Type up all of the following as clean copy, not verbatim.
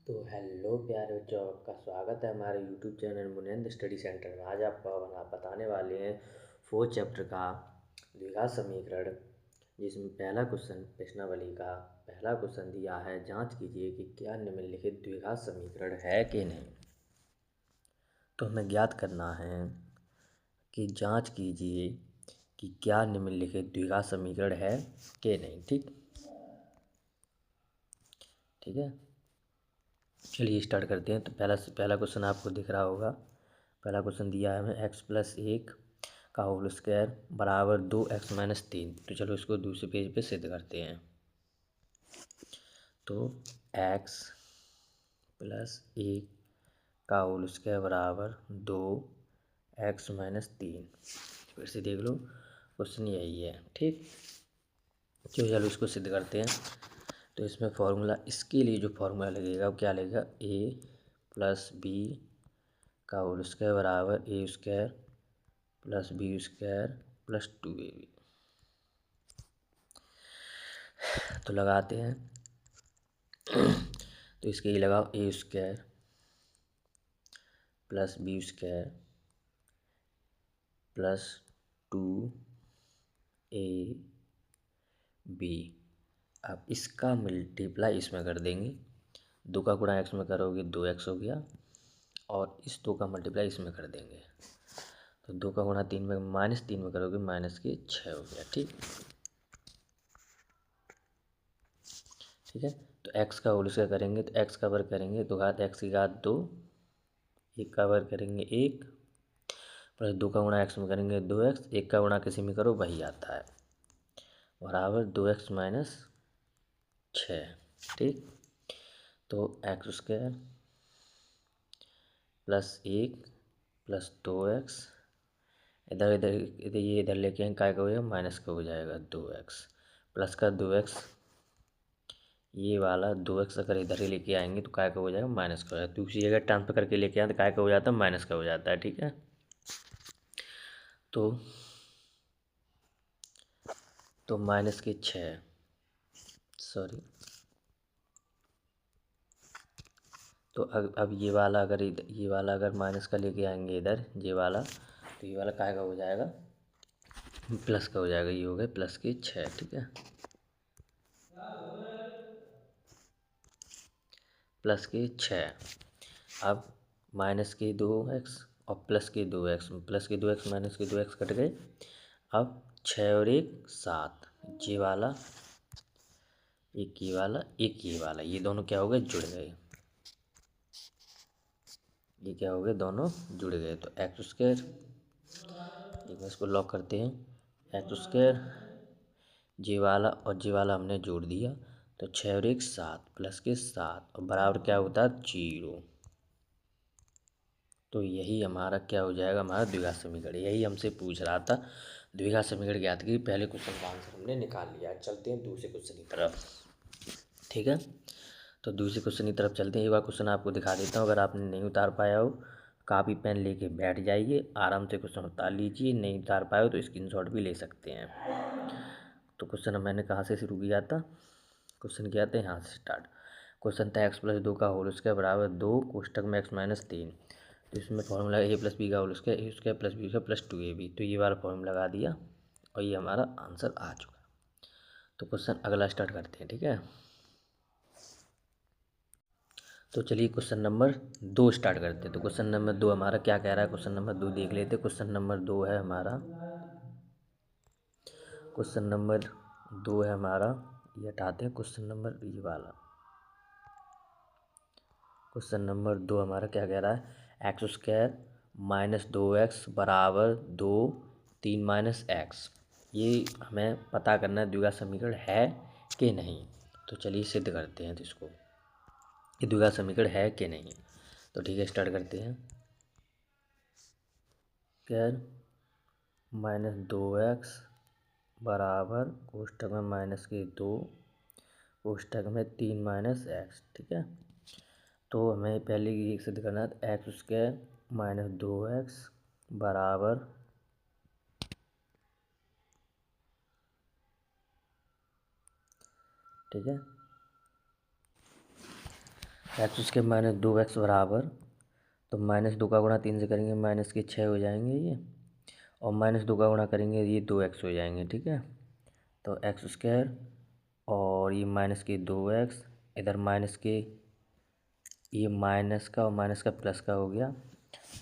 तो हेलो प्यारे बच्चों, आपका स्वागत है हमारे YouTube channel Munindra study centre में। आज आपको आप बताने वाले हैं फोर्थ चैप्टर का द्विघात समीकरण, जिसमें पहला क्वेश्चन प्रश्नावली का पहला क्वेश्चन दिया है, जांच कीजिए कि क्या निम्नलिखित द्विघात समीकरण है कि नहीं। तो हमें ज्ञात करना है कि जांच कीजिए कि क्या निम्नलिखित द्विघात समीकरण है कि नहीं। ठीक है, चलिए स्टार्ट करते हैं। तो पहला क्वेश्चन आपको दिख रहा होगा। पहला क्वेश्चन दिया है हमें x+1 का होल स्क्वायर बराबर 2x-3। तो चलो इसको दूसरे पेज पे सिद्ध करते हैं। तो x+1 का होल स्क्वायर बराबर 2x-3। फिर से देख लो, क्वेश्चन यही है। ठीक, चलो इसको सिद्ध करते हैं। तो इसमें फॉर्मूला, इसके लिए जो फॉर्मूला लगेगा वो क्या लगेगा, a+b का होल स्क्वायर बराबर a² + b² + 2ab। तो लगाते हैं। तो इसके लिए लगाओ a² + b² + 2ab। अब इसका मल्टीप्लाई इसमें कर देंगे। 2 का गुणा x में करोगे 2x हो गया, और इस 2 का मल्टीप्लाई इसमें कर देंगे। तो 2 का गुणा 3 में -3 में करोगे -6 हो गया। ठीक है। तो x का होल स्क्वायर करेंगे तो x का वर्ग करेंगे तो घात x की घात 2, 1 का वर्ग करेंगे 1, प्लस 2 का गुणा x में करेंगे 2x, 1 का गुणा किसी में करो वही आता है, बराबर 2x-6। ठीक, तो x² + 1 + 2x, इधर इधर इधर ये इधर लेके आएंगे, काय का हो जाएगा, माइनस का हो जाएगा 2x, प्लस का 2x, ये वाला 2x अगर इधर ही लेके आएंगे तो काय का हो जाएगा, माइनस का हो जाएगा। दूसरी जगह ट्रांसफर करके लेके आए तो काय का हो जाता है, माइनस का हो जाता है। ठीक है, तो -6, सॉरी, तो अब ये वाला अगर माइनस का लेके आएंगे इधर, ये वाला, तो ये वाला काय का हो जाएगा, प्लस का हो जाएगा। ये हो गए +6। ठीक है, +6। अब -2x और +2x, +2x -2x कट गए। अब 6 और 1 7, ये वाला एक, ये वाला एक, ये वाला, ये दोनों क्या हो गए, जुड़ गए। ये क्या हो गए, दोनों जुड़ गए। तो x², एक इसको लॉक करते हैं, x², ये वाला और ये वाला हमने जोड़ दिया। तो 6 और 1 7, +7, और बराबर क्या होता है, 0। तो यही हमारा क्या हो जाएगा, हमारा द्विघात समीकरण। यही हमसे पूछ रहा था, द्विघात समीकरण ज्ञात की। पहले क्वेश्चन का आंसर हमने निकाल लिया। चलते हैं दूसरे क्वेश्चन की तरफ। ठीक है, तो दूसरे क्वेश्चन की तरफ चलते हैं। एक बार क्वेश्चन आपको दिखा देता हूँ, अगर आपने नहीं उतार पाया हो, कापी पेन लेके बैठ जाइए, आराम से क्वेश्चन उतार लीजिए। नहीं उतार पाए हो तो स्क्रीनशॉट भी ले सकते हैं। तो क्वेश्चन मैंने कहाँ से शुरू किया था, क्वेश्चन किया था यहाँ से स्टार्ट। क्वेश्चन था x+2 का होल स्क्वायर बराबर 2 कोष्टक में x-3। तो इसमें फॉर्मूला a+b का whole square, a² + b² + 2ab। तो ये वाला फॉर्मूला लगा दिया और ये हमारा आंसर आ चुका। तो क्वेश्चन अगला स्टार्ट करते हैं। ठीक है, तो चलिए क्वेश्चन नंबर 2 स्टार्ट करते हैं। तो क्वेश्चन नंबर 2 हमारा क्या कह रहा है, क्वेश्चन नंबर 2 देख लेते हैं। क्वेश्चन नंबर 2 है हमारा, क्वेश्चन नंबर 2 है हमारा, ये हटाते हैं। क्वेश्चन नंबर ये वाला, क्वेश्चन नंबर 2 हमारा क्या कह रहा है, x² - 2x बराबर 2 3 - x। ये हमें पता करना है द्विघात समीकरण है कि नहीं। तो चलिए सिद्ध करते हैं तो इसको, ये द्विघात समीकरण है कि नहीं। तो ठीक है, स्टार्ट करते हैं। स्क्वायर -2x बराबर कोष्टक में -2 कोष्टक में 3 - x। ठीक है, तो हमें पहले ये सिद्ध करना है, x² - 2x बराबर ठीक है, एक्स स्क्वायर माइनस 2x बराबर, तो माइनस 2 का गुणा 3 से करेंगे माइनस के 6 हो जाएंगे ये, और माइनस 2 का गुणा करेंगे ये 2x हो जाएंगे। ठीक है, तो एक्स स्क्वायर और ये माइनस के 2x, इधर माइनस के ये माइनस का और माइनस का प्लस का हो गया,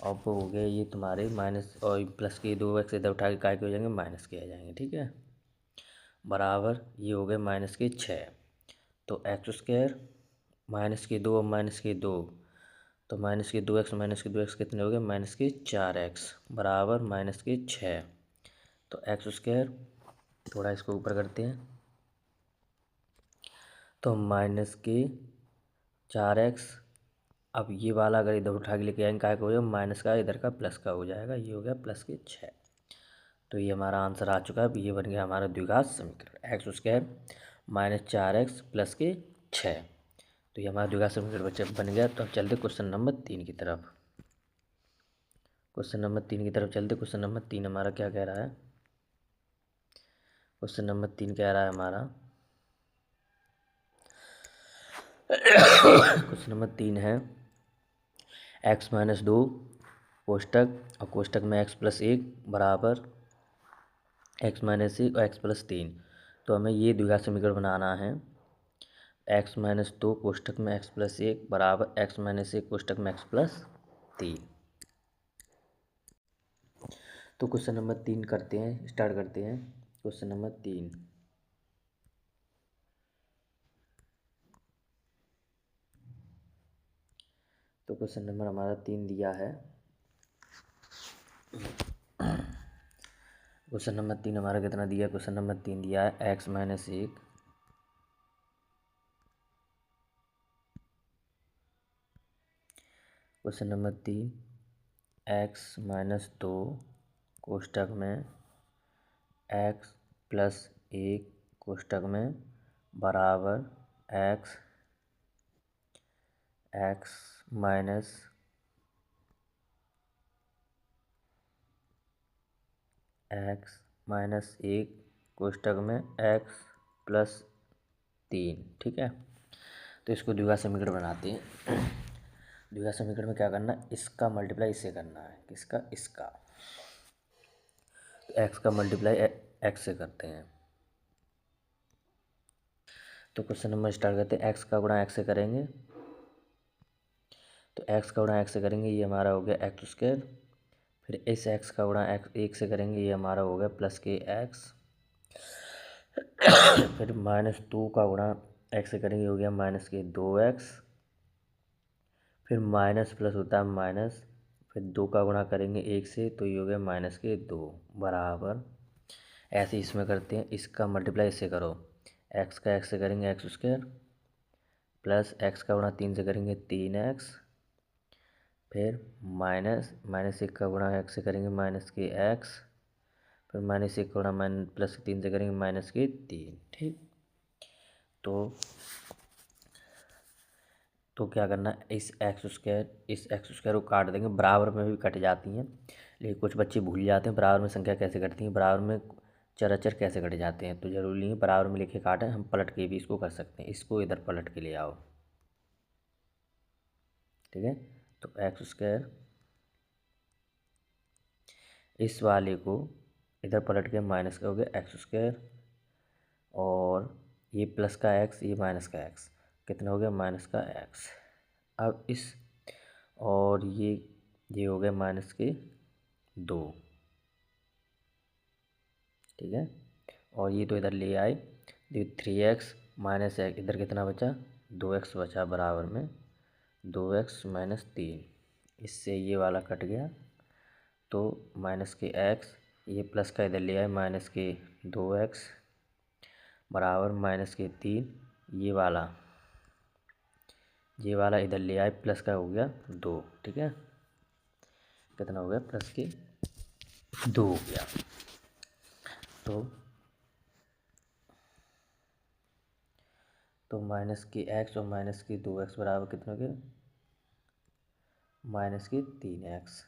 और वो हो गया ये तुम्हारे माइनस और प्लस के 2x इधर उठा के काय के हो जाएंगे माइनस के आ जाएंगे। ठीक है, बराबर ये हो गए माइनस के 6। तो एक्स स्क्वायर माइनस के 2 और माइनस के 2, तो माइनस के 2x माइनस के 2x कितने हो गए माइनस के 4x बराबर माइनस के 6। तो एक्स स्क्वायर थोड़ा इसको ऊपर करते हैं, तो माइनस के 4x, अब ये वाला अगर इधर उठा के लेके आएंगे क्या हो जाएगा माइनस का इधर का प्लस का हो जाएगा, ये हो गया प्लस के 6। तो ये हमारा आंसर आ चुका है, ये बन गया हमारा द्विघात समीकरण x square minus 4x plus के 6। तो ये हमारा द्विघात समीकरण बन गया। तो अब चलते क्वेश्चन नंबर 3 की तरफ। क्वेश्चन नंबर 3 की तरफ चलते। क्वेश्चन नंबर 3 हमारा क्या कह रहा है? क्वेश्चन नंबर 3 कह रहा है हमारा क्वेश्चन नंबर 3 है x माइनस 2 कोष्टक और कोष्टक में x प्लस 1 बराबर x माइनस 1 और x प्लस 3। तो हमें ये द्विघात समीकरण बनाना है। x माइनस 2 कोष्टक में x प्लस 1 बराबर x माइनस 1 कोष्टक में x प्लस 3। तो क्वेश्चन नंबर 3 करते हैं, स्टार्ट करते हैं। क्वेश्चन नंबर 3, तो क्वेश्चन नंबर हमारा 3 दिया है। क्वेश्चन नंबर 3 हमारा कितना दिया? क्वेश्चन नंबर 3 दिया है x minus 1 question number 3 x minus 2 कोष्टक में x प्लस 1 कोष्टक में बराबर x माइनस माइनस 1 कोष्टक में x प्लस 3। ठीक है, तो इसको द्विघात समीकरण बनाते हैं। द्विघात समीकरण में क्या करना है? इसका मल्टीप्लाई इससे करना है। किसका? इसका। तो x का मल्टीप्लाई x से करते हैं। तो क्वेश्चन नंबर स्टार्ट करते हैं। x का गुणा x से करेंगे, तो x का गुणा x से करेंगे ये हमारा हो गया एक्स स्क्वायर। फिर इस x का गुणा x 1 से करेंगे ये हमारा हो गया प्लस के x। फिर माइनस 2 का गुणा x से करेंगे हो गया माइनस के 2x। फिर माइनस प्लस होता है माइनस, फिर 2 का गुणा करेंगे 1 से तो ये हो गया माइनस के 2 बराबर। ऐसे इसमें करते हैं, इसका मल्टीप्लाई इससे करो। x का x से करेंगे एक्स स्क्वायर प्लस x का गुणा 3 से करेंगे 3x। फिर माइनस 1 का गुणा x से करेंगे माइनस के x। फिर माइनस 1 का गुणा प्लस 3 से करेंगे माइनस के 3। ठीक, तो क्या करना है? इस एक्स स्क्वायर को काट देंगे। बराबर में भी कट जाती हैं, लेकिन कुछ बच्चे भूल जाते हैं बराबर में संख्या कैसे कटती है, बराबर में चर कैसे कट जाते हैं। तो जरूरी नहीं है बराबर में लिखे काटें, हम पलट के भी इसको कर सकते हैं। इसको इधर पलट के ले आओ। ठीक है, तो एक्स स्क्वायर इस वाले को इधर पलट के माइनस का हो गया एक्स स्क्वायर, और ये प्लस का एक्स, ये माइनस का एक्स, कितना हो गया माइनस का एक्स। अब इस और ये हो गया माइनस के 2। ठीक है, और ये तो इधर ले आए, देखिए 3x माइनस एक्स, इधर कितना बचा 2x बचा बराबर में 2x माइनस 3। इससे ये वाला कट गया, तो माइनस के x, ये प्लस का इधर ले आए माइनस के 2x बराबर माइनस के 3। ये वाला इधर ले आए प्लस का हो गया 2। ठीक है, कितना हो गया प्लस के 2 हो गया। तो माइनस के x और माइनस के 2x बराबर कितना हो गया माइनस के 3x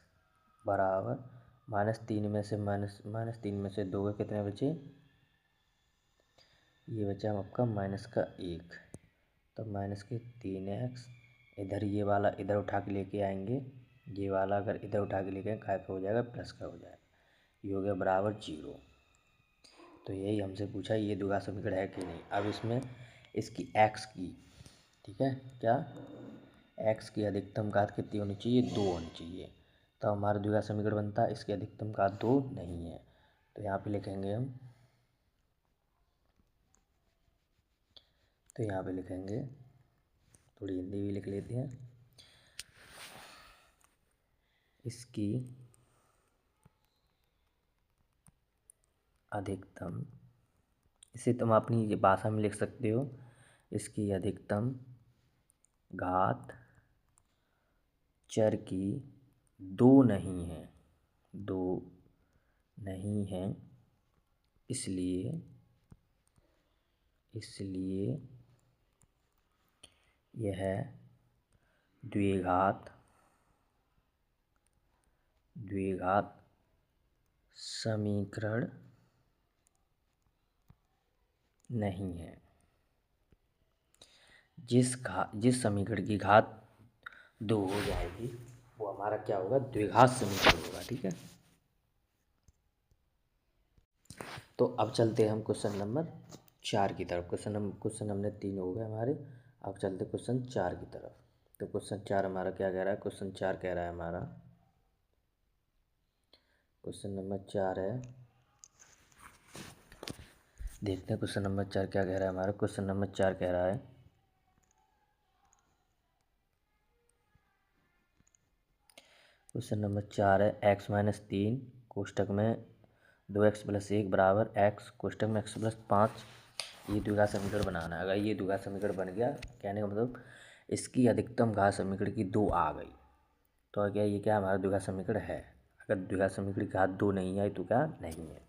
बराबर माइनस 3 में से 2 के कितने बचे? ये बचा आपका माइनस का 1। तो माइनस के 3x इधर ये वाला इधर उठा के लेके आएंगे, ये वाला अगर इधर उठा के लेके आए काय का हो जाएगा प्लस का हो जाएगा, ये हो गया बराबर 0। तो यही हमसे पूछा ये द्विघात समीकरण है कि नहीं। अब इसमें इसकी एक्स की, ठीक है, क्या एक्स की अधिकतम घात कितनी होनी चाहिए, 2 होनी चाहिए। तो हमारा द्विघात समीकरण बनता है इसकी अधिकतम घात 2 नहीं है। तो यहाँ पे लिखेंगे हम, तो यहाँ पे लिखेंगे, थोड़ी हिंदी भी लिख लेते हैं, इसकी अधिकतम, इसे तुम अपनी ये भाषा में लिख सकते हो, इसकी अधिकतम घात चर की 2 नहीं है, 2 नहीं है, इसलिए यह द्विघात समीकरण नहीं है। जिस समीकरण की घात 2 हो जाएगी वो हमारा क्या होगा, द्विघात समीकरण होगा। ठीक है, तो अब चलते हैं हम क्वेश्चन नंबर 4 की तरफ। क्वेश्चन हमने 3 हो गए हमारे, अब चलते क्वेश्चन 4 की तरफ। तो क्वेश्चन 4 हमारा क्या कह रहा है, क्वेश्चन 4 कह रहा है हमारा, क्वेश्चन नंबर 4 है, देखते हैं क्वेश्चन नंबर 4 क्या कह रहा है हमारा। क्वेश्चन नंबर 4 कह रहा है, क्वेश्चन नंबर 4 है x-3 कोष्टक में 2x+1 बराबर x कोष्टक में x+5 ये द्विघात समीकरण बनाना है। अगर ये द्विघात समीकरण बन गया, कहने का मतलब इसकी अधिकतम घात समीकरण की 2 आ गई, तो क्या ये क्या हमारा द्विघात समीकरण है। अगर द्विघात समीकरण की घात 2 नहीं आई तो क्या नहीं है।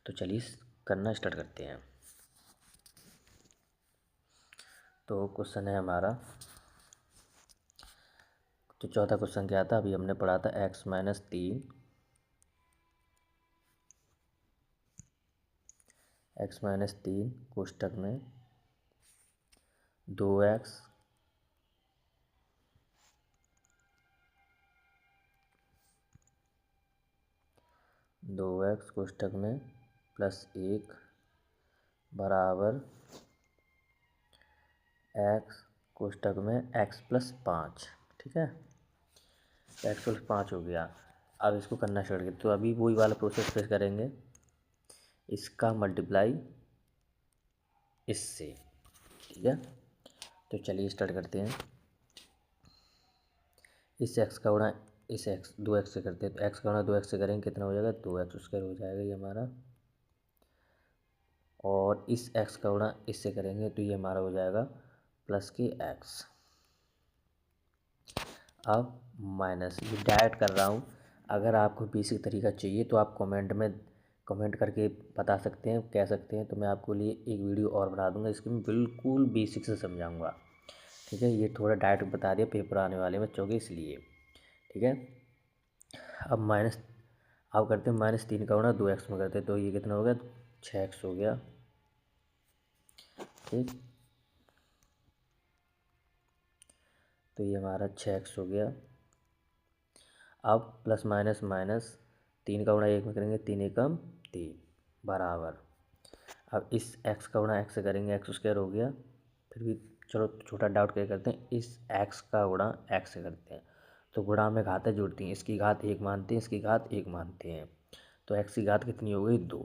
तो चलिए करना स्टार्ट करते हैं। तो क्वेश्चन है हमारा, तो चौथा क्वेश्चन क्या था, अभी हमने पढ़ा था x-3 कोष्टक में 2x कोष्टक में +1 बराबर x कोष्टक में x+5। ठीक है, x+5 हो गया। अब इसको करना स्टार्ट करते, तो अभी वही वाला प्रोसेस फिर करेंगे, इसका मल्टीप्लाई इससे। ठीक है, तो चलिए स्टार्ट करते हैं। इस x का गुणा इस x 2x से करते हैं, तो x का गुणा 2x से करेंगे कितना हो जाएगा, 2x² हो जाएगा ये हमारा, और इस x का गुणा इससे करेंगे तो ये हमारा हो जाएगा +x। अब माइनस, ये डायरेक्ट कर रहा हूँ, अगर आपको बेसिक तरीका चाहिए तो आप कमेंट करके बता सकते हैं, कह सकते हैं, तो मैं आपको लिए एक वीडियो और बना दूंगा, इसके मैं बिल्कुल बेसिक से समझाऊंगा। ठीक है, ये थोड़ा डायरेक्ट बता दिया, पेपर आने वाले बच्चों के इसलिए। ठीक है, अब करते हैं -3 का गुणा 2x में करते हैं, तो ये कितना हो गया, 6x हो गया। ठीक, तो ये हमारा 6x हो गया। अब प्लस माइनस माइनस, 3 का गुणा 1 में करेंगे, 3 एकम 3 बराबर, अब इस x का गुणा x से करेंगे, x² हो गया। फिर भी चलो छोटा डाउट क्या करते हैं, इस x का गुणा x से करते हैं, तो गुणा में घातें जुड़ती हैं, इसकी घात 1 मानते हैं, इसकी घात 1 मानते हैं, तो x की घात कितनी हो गई, 2।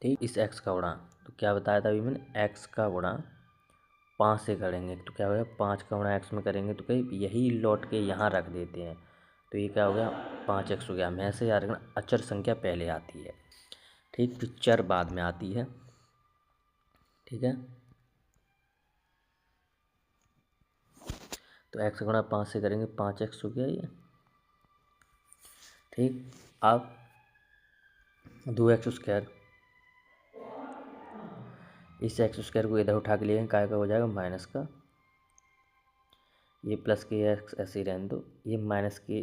ठीक, इस x का गुणा, तो क्या बताया था अभी मैंने, x का गुणा 5 से करेंगे तो क्या हो गया, 5 का गुणा x में करेंगे तो कहीं यही लौट के यहाँ रख देते हैं, तो ये क्या हो गया, 5x हो गया। हमेशा याद रखना अचर संख्या पहले आती है, ठीक, फिर चर बाद में आती है। ठीक है, तो x गुणा 5 से करेंगे, 5x हो गया ये। ठीक, अब 2x², इस x² को इधर उठा के लिए काय का हो जाएगा, माइनस का, ये प्लस के x ऐसे ही रहने दो, ये माइनस के,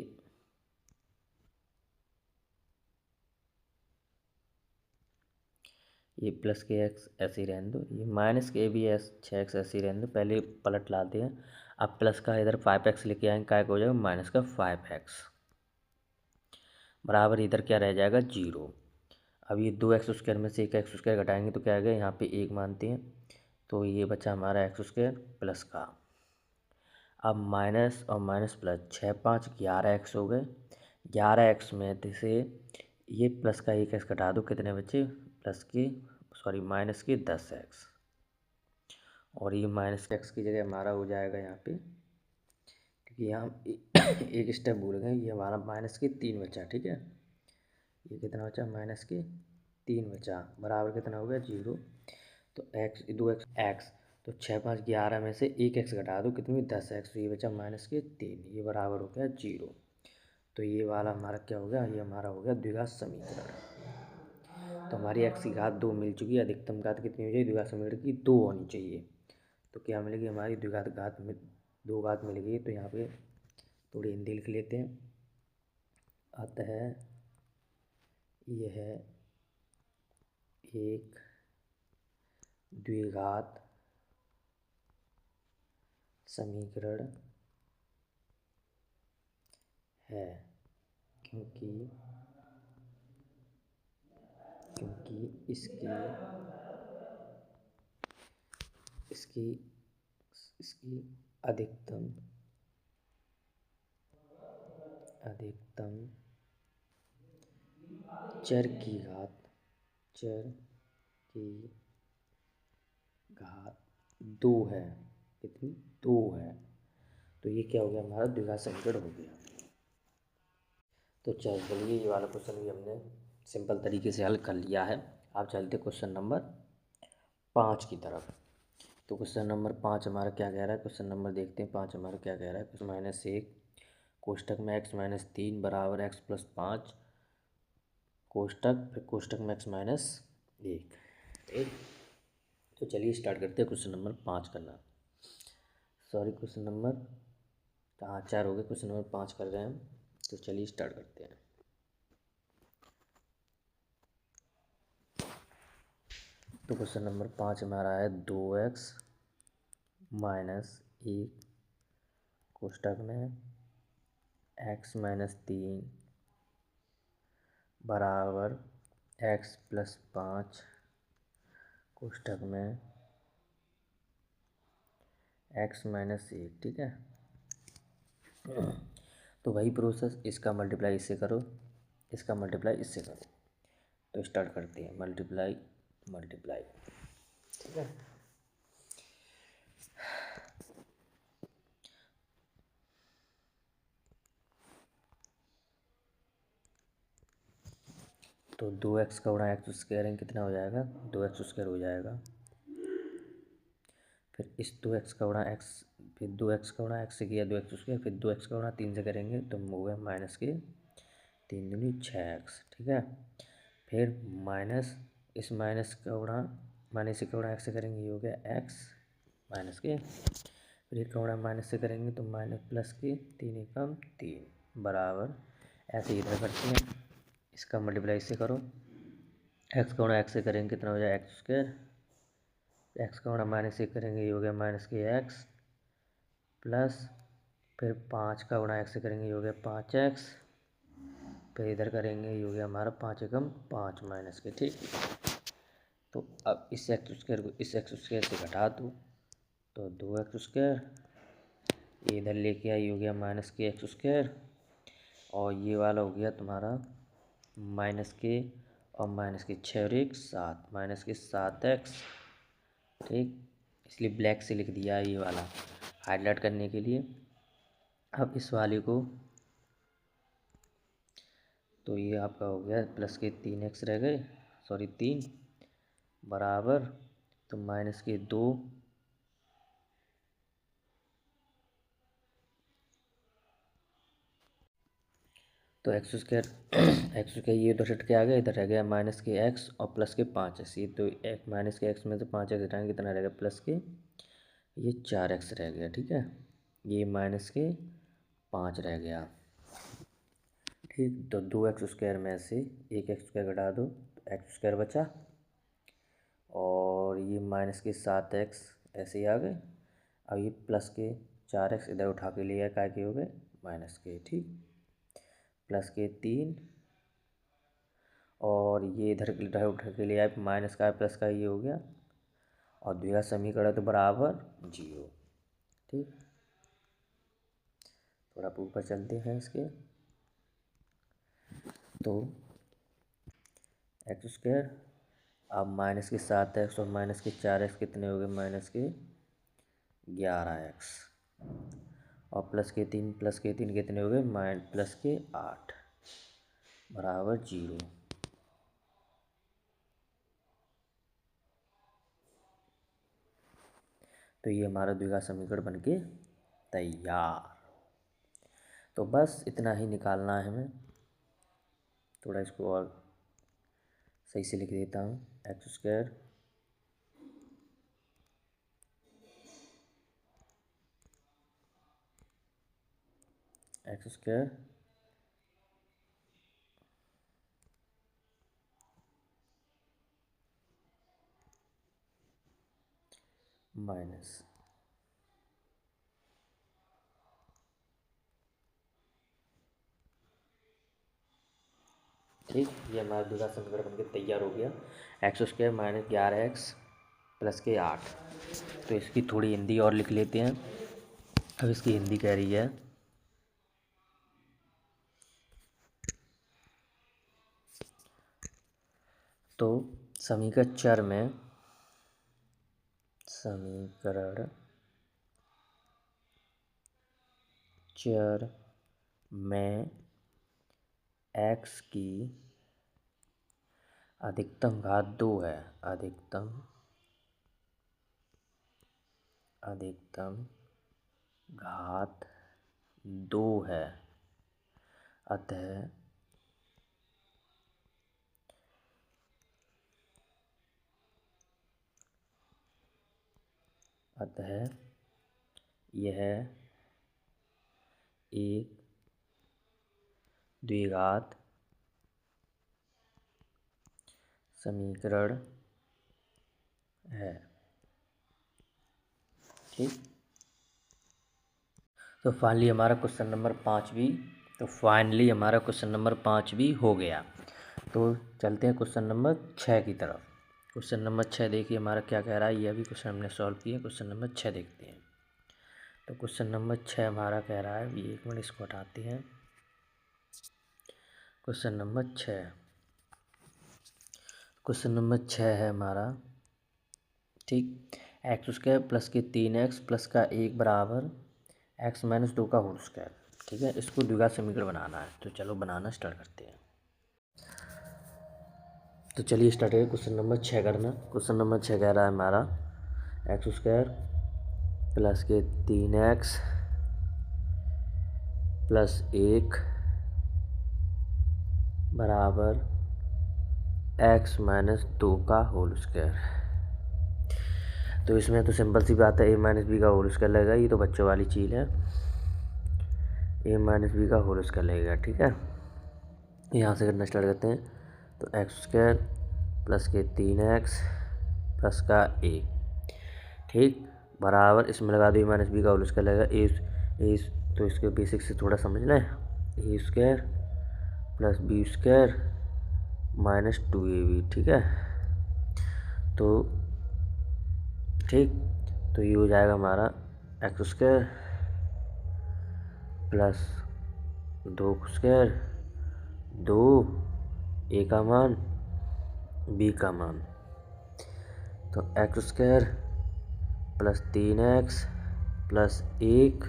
ये प्लस के एक्स ऐसे ही रहने दो, ये माइनस के भी 6x ऐसे ही रहने दो। पहले पलट लाते हैं। अब प्लस का इधर 5x लेके आएंगे, क्या हो जाएगा माइनस का 5x बराबर इधर क्या रह जाएगा 0। अब ये 2x² में से एक x² घटाएंगे तो क्या आएगा, यहाँ पे 1 मानते हैं तो ये बचा हमारा x² प्लस का। अब माइनस और माइनस प्लस 6 5 11x हो गए। 11x में से ये प्लस का 1x घटा दो, कितने बचे माइनस के 10x। और ये माइनस के x की जगह हमारा हो जाएगा यहाँ पे, क्योंकि यहाँ एक स्टेप भूल गए, ये हमारा माइनस के 3 बचा। ठीक है, ये कितना बचा माइनस के 3 बचा, बराबर कितना हो गया 0। तो x 2x तो 6 5 11 में से 1x घटा दो, कितनी 10x, तो ये बचा माइनस के 3, ये बराबर हो गया 0। तो ये वाला हमारा क्या हो गया, ये हमारा हो गया द्विघात समीकरण। तो हमारी x की घात 2 मिल चुकी है, अधिकतम घात कितनी हो जाएगी द्विघात समीकरण की 2 होनी चाहिए। तो क्या मिलेगी हमारी द्विघात घात में 2 घात मिल गई। तो यहाँ पे थोड़ी हिंदी लिख लेते हैं। अतः यह एक द्विघात समीकरण है, क्योंकि इसकी इसकी इसकी अधिकतम चर की घात 2 है। कितनी 2 है। तो ये क्या हो गया हमारा द्विघात समीकरण हो गया। तो चलिए ये वाला क्वेश्चन भी हमने सिंपल तरीके से हल कर लिया है। आप चलते क्वेश्चन नंबर 5 की तरफ। तो क्वेश्चन नंबर 5 हमारा क्या कह रहा है, क्वेश्चन नंबर देखते हैं 5 हमारा क्या कह रहा है। कुछ -1 कोष्टक में x-3 बराबर x+5 कोष्टक, फिर कोष्टक में x-1। ठीक, तो चलिए स्टार्ट करते हैं क्वेश्चन नंबर 5 करना। सॉरी क्वेश्चन नंबर 4 हो गए, क्वेश्चन नंबर 5 कर रहे हैं हम। तो चलिए स्टार्ट करते हैं। तो क्वेश्चन नंबर 5 हमारा है 2x - 1 कोष्टक में x-3 बराबर x+5 कोष्टक में x-1। ठीक है, तो वही प्रोसेस, इसका मल्टीप्लाई इससे करो, इसका मल्टीप्लाई इससे करो। तो स्टार्ट करते हैं मल्टीप्लाई। ठीक है, तो 2x का गुणा x² कितना हो जाएगा 2x² हो जाएगा। फिर इस 2x का गुणा x, फिर 2x का गुणा x से किया 2x², फिर 2x का गुणा 3 से करेंगे तो हो गया माइनस के 3 दूनी 6x। ठीक है, फिर माइनस इस माइनस का गुणा x से करेंगे, ये हो गया x माइनस के, फिर एक का गुणा माइनस से करेंगे तो माइनस प्लस के 3 एकम 3 बराबर, ऐसे इधर करते हैं, इसका मल्टीप्लाई इससे करो, x का गुणा x से करेंगे कितना हो जाए x², x का गुणा -1 करेंगे, ये हो गया माइनस के x प्लस, फिर 5 का गुणा x से करेंगे, ये हो गया 5x, फिर इधर करेंगे, ये हो गया हमारा 5 एकम 5 माइनस के। ठीक, तो अब इस x² को इस x² से घटा दो तो 2x², ये इधर लेके आई, हो गया माइनस के x², और ये वाला हो गया तुम्हारा माइनस के और माइनस के 6 और 1 7 माइनस के 7x। ठीक, इसलिए ब्लैक से लिख दिया ये वाला हाईलाइट करने के लिए। अब इस वाले को, तो ये आपका हो गया प्लस के 3x रह गए, सॉरी 3 बराबर, तो माइनस के 2 तो x² ये उधर हट के आ गया, इधर रह गया माइनस के x और प्लस के 5x। ये तो एक माइनस के x में से 5x घटाएंगे कितना रहेगा प्लस के ये 4x रह गया। ठीक है, ये माइनस के 5 रह गया। ठीक, तो 2x² में से एक x² घटा दो तो x² बचा, और ये -7x ऐसे ही आ गए। अब ये प्लस के 4x इधर उठा के ले आए, काय के हो गए माइनस के, ठीक। प्लस के 3 और ये इधर उठा के ले आए, माइनस का प्लस का, ये हो गया। और द्विघात समीकरण तो बराबर 0, ठीक। थोड़ा ऊपर चलते हैं इसके, तो x²। अब -7x और -4x कितने हो गए, -11x। और प्लस के 3 कितने हो गए, +8 बराबर 0। तो ये हमारा द्विघात समीकरण बनके तैयार। तो बस इतना ही निकालना है हमें। थोड़ा इसको और सही से लिख देता हूँ, x² माइनस, ठीक। ये हमारा द्विघात समीकरण बनके तैयार हो गया। x² -11x प्लस के 8। तो इसकी थोड़ी हिंदी और लिख लेते हैं। अब इसकी हिंदी कह रही है, तो समीकरण चर में x की अधिकतम घात 2 है, अधिकतम घात 2 है। अतः यह एक द्विघात समीकरण है, ठीक। तो फाइनली हमारा क्वेश्चन नंबर 5 भी हो गया। तो चलते हैं क्वेश्चन नंबर 6 की तरफ। क्वेश्चन नंबर 6 देखिए हमारा क्या कह रहा है। यह भी क्वेश्चन हमने सॉल्व किया। क्वेश्चन नंबर 6 देखते हैं। तो क्वेश्चन नंबर 6 हमारा कह रहा है, ये 1 मिनट इसको हटाते हैं। क्वेश्चन नंबर 6 है हमारा, ठीक। x² प्लस के 3x प्लस का 1 बराबर x - 2 का होल स्क्वायर, ठीक है। इसको द्विघात समीकरण बनाना है। तो चलो बनाना स्टार्ट करते हैं। तो चलिए स्टार्ट करें क्वेश्चन नंबर 6 करना। क्वेश्चन नंबर 6 कह रहा है हमारा x² प्लस के 3x प्लस 1 बराबर x - 2 का होल स्क्वायर। तो इसमें तो सिंपल सी बात है, a - b का होल स्क्वायर लगेगा। ये तो बच्चों वाली चीज़ है, a - b का होल स्क्वायर लगेगा, ठीक है। यहाँ से करना स्टार्ट करते हैं। तो x² प्लस के 3x प्लस का 1, ठीक, बराबर इसमें लगा दो a - b का होल स्क्वायर लगेगा। तो इसके बेसिक से थोड़ा समझ लें। a² plus b² minus 2ab, ठीक है। तो ठीक, तो ये हो जाएगा हमारा x² प्लस 2² 2 a का मान b का मान। तो x² plus 3x plus 1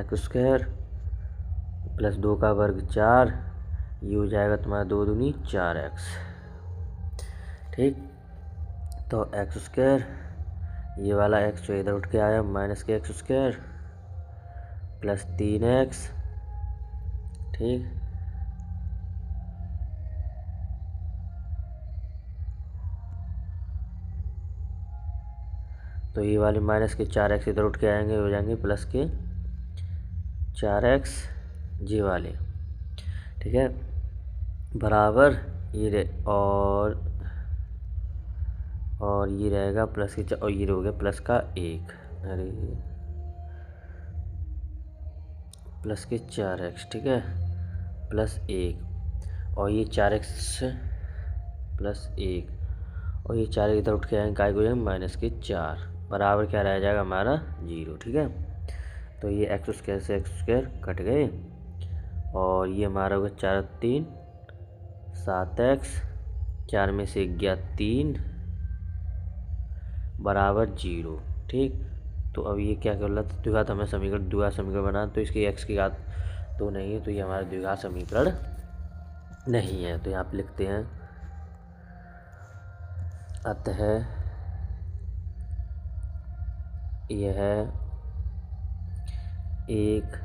x² plus 2 का वर्ग 4, ये हो जाएगा तुम्हारा 2 दूनी 4x, ठीक। तो x², ये वाला x जो इधर उठ के आया माइनस के x² प्लस 3x, ठीक। तो ये वाले माइनस के 4x इधर उठ के आएंगे, हो जाएंगे प्लस के 4x ये वाले, ठीक है, बराबर ये और और ये रहेगा प्लस के और ये हो गया प्लस का 1, अरे प्लस के 4x, ठीक है, प्लस 1 और ये 4x प्लस 1 और ये 4 इधर उठ के आएंगे, काय को जाएंगे माइनस के 4 बराबर क्या रह जाएगा हमारा 0, ठीक है। तो ये एक्स स्क्वायर से एक्स स्क्वायर कट गए और ये हमारा होगा 4 3 7x, 4 में से 1 गया 3 बराबर 0, ठीक। तो अब ये क्या कर रहा था, द्विघात हमें द्विघात समीकरण बना, तो इसकी x की घात तो नहीं है, तो ये हमारा द्विघात समीकरण नहीं है। तो यहाँ पे लिखते हैं अतः यह एक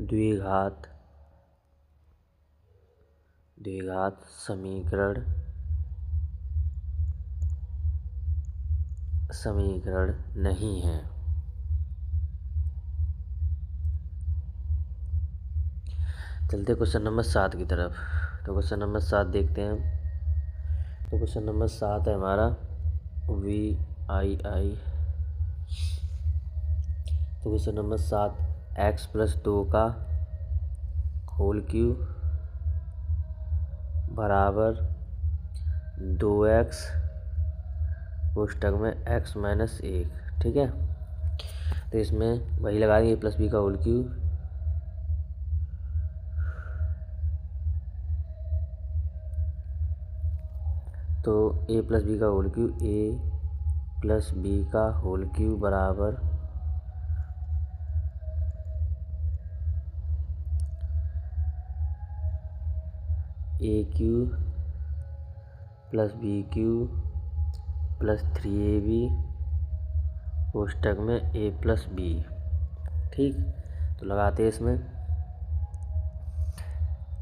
द्विघात समीकरण नहीं है। चलते क्वेश्चन नंबर 7 की तरफ। तो क्वेश्चन नंबर 7 देखते हैं। तो क्वेश्चन नंबर 7 है हमारा VII। तो क्वेश्चन नंबर 7 x प्लस 2 का होल क्यूब बराबर 2x कोष्टक में x माइनस 1, ठीक है। तो इसमें वही लगा देंगे प्लस बी का होल क्यूब, तो a प्लस बी का whole cube, a plus B का होल क्यूब बराबर a cube plus B cube plus 3ab कोष्टक में a प्लस बी, ठीक। तो लगाते हैं इसमें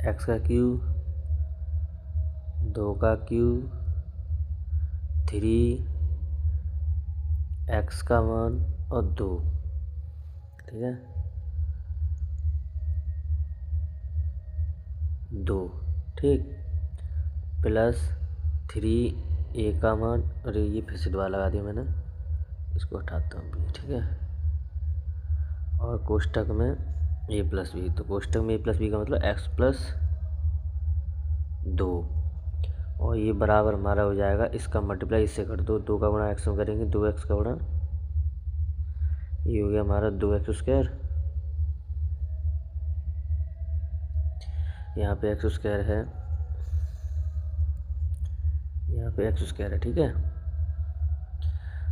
x का क्यूब 2 का क्यूब 3x का मान और 2, ठीक है, 2, ठीक, प्लस 3a का मान, अरे ये फिर से दोबारा लगा दिया मैंने, इसको हटाता हूँ, ठीक है। और कोष्टक में a प्लस बी, तो कोष्टक में a प्लस बी का मतलब x प्लस 2 और ये बराबर हमारा हो जाएगा, इसका मल्टीप्लाई इससे कर दो, 2 का गुणा x में करेंगे 2x का गुणा, ये हो गया हमारा 2x स्क्वायर, यहाँ पे x स्क्वायर है, यहाँ पे x स्क्वायर है, ठीक है।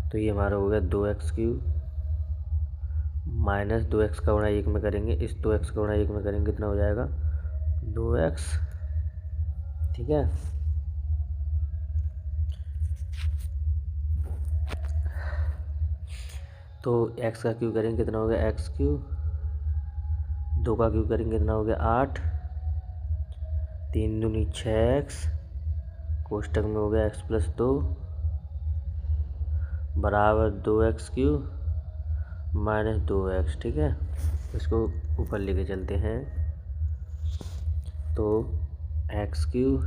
तो ये हमारा हो गया 2x क्यूब माइनस 2x का गुणा 1 में करेंगे, इस 2x का गुणा 1 में करेंगे कितना हो जाएगा 2x, ठीक है। तो x का क्यूब करेंगे कितना हो गया x क्यूब, 2 का क्यूब करेंगे कितना हो गया 8, 3 दूनी 6x कोष्टक में हो गया x प्लस 2 बराबर 2x क्यूब माइनस 2x, ठीक है। इसको ऊपर लेके चलते हैं, तो x क्यूब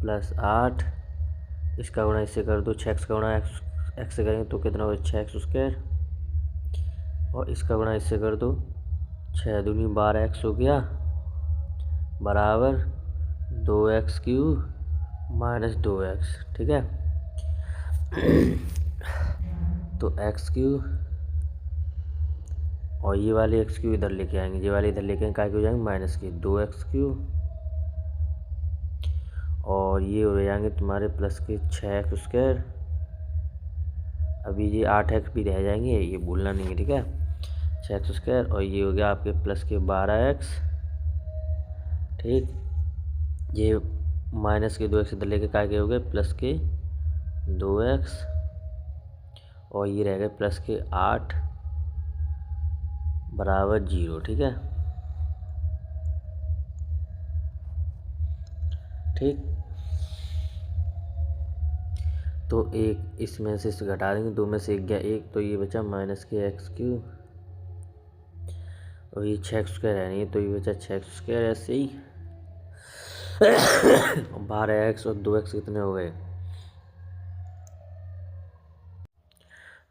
प्लस 8, इसका गुणा इससे कर दो, 6x का गुणा x से करेंगे तो कितना होगा 6x स्क्वायर, और इसका गुणा इससे कर दो, 6 दूनी 12x हो गया बराबर 2x क्यूब माइनस 2x, ठीक है। तो x क्यूब और ये वाले x क्यूब इधर लेके आएंगे, ये वाले इधर लेके आएंगे, काय के हो जाएंगे माइनस के 2x क्यूब और ये हो जाएंगे तुम्हारे प्लस के 6x स्क्वायर, अभी ये 8x भी रह जाएंगे, ये भूलना नहीं है, ठीक है, 6x स्क्वायर और ये हो गया आपके प्लस के 12x, ठीक। ये माइनस के 2x इधर लेके काय के हो गए प्लस के 2x और ये रह गए प्लस के 8 बराबर 0, ठीक है, ठीक। तो एक इसमें से घटा देंगे, 2 में से 1 गया 1, तो ये बचा माइनस के x क्यूब और ये 6x स्क्वायर है नहीं, तो ये बचा 6x स्क्वायर ऐसे ही। 12x और 2x कितने हो गए?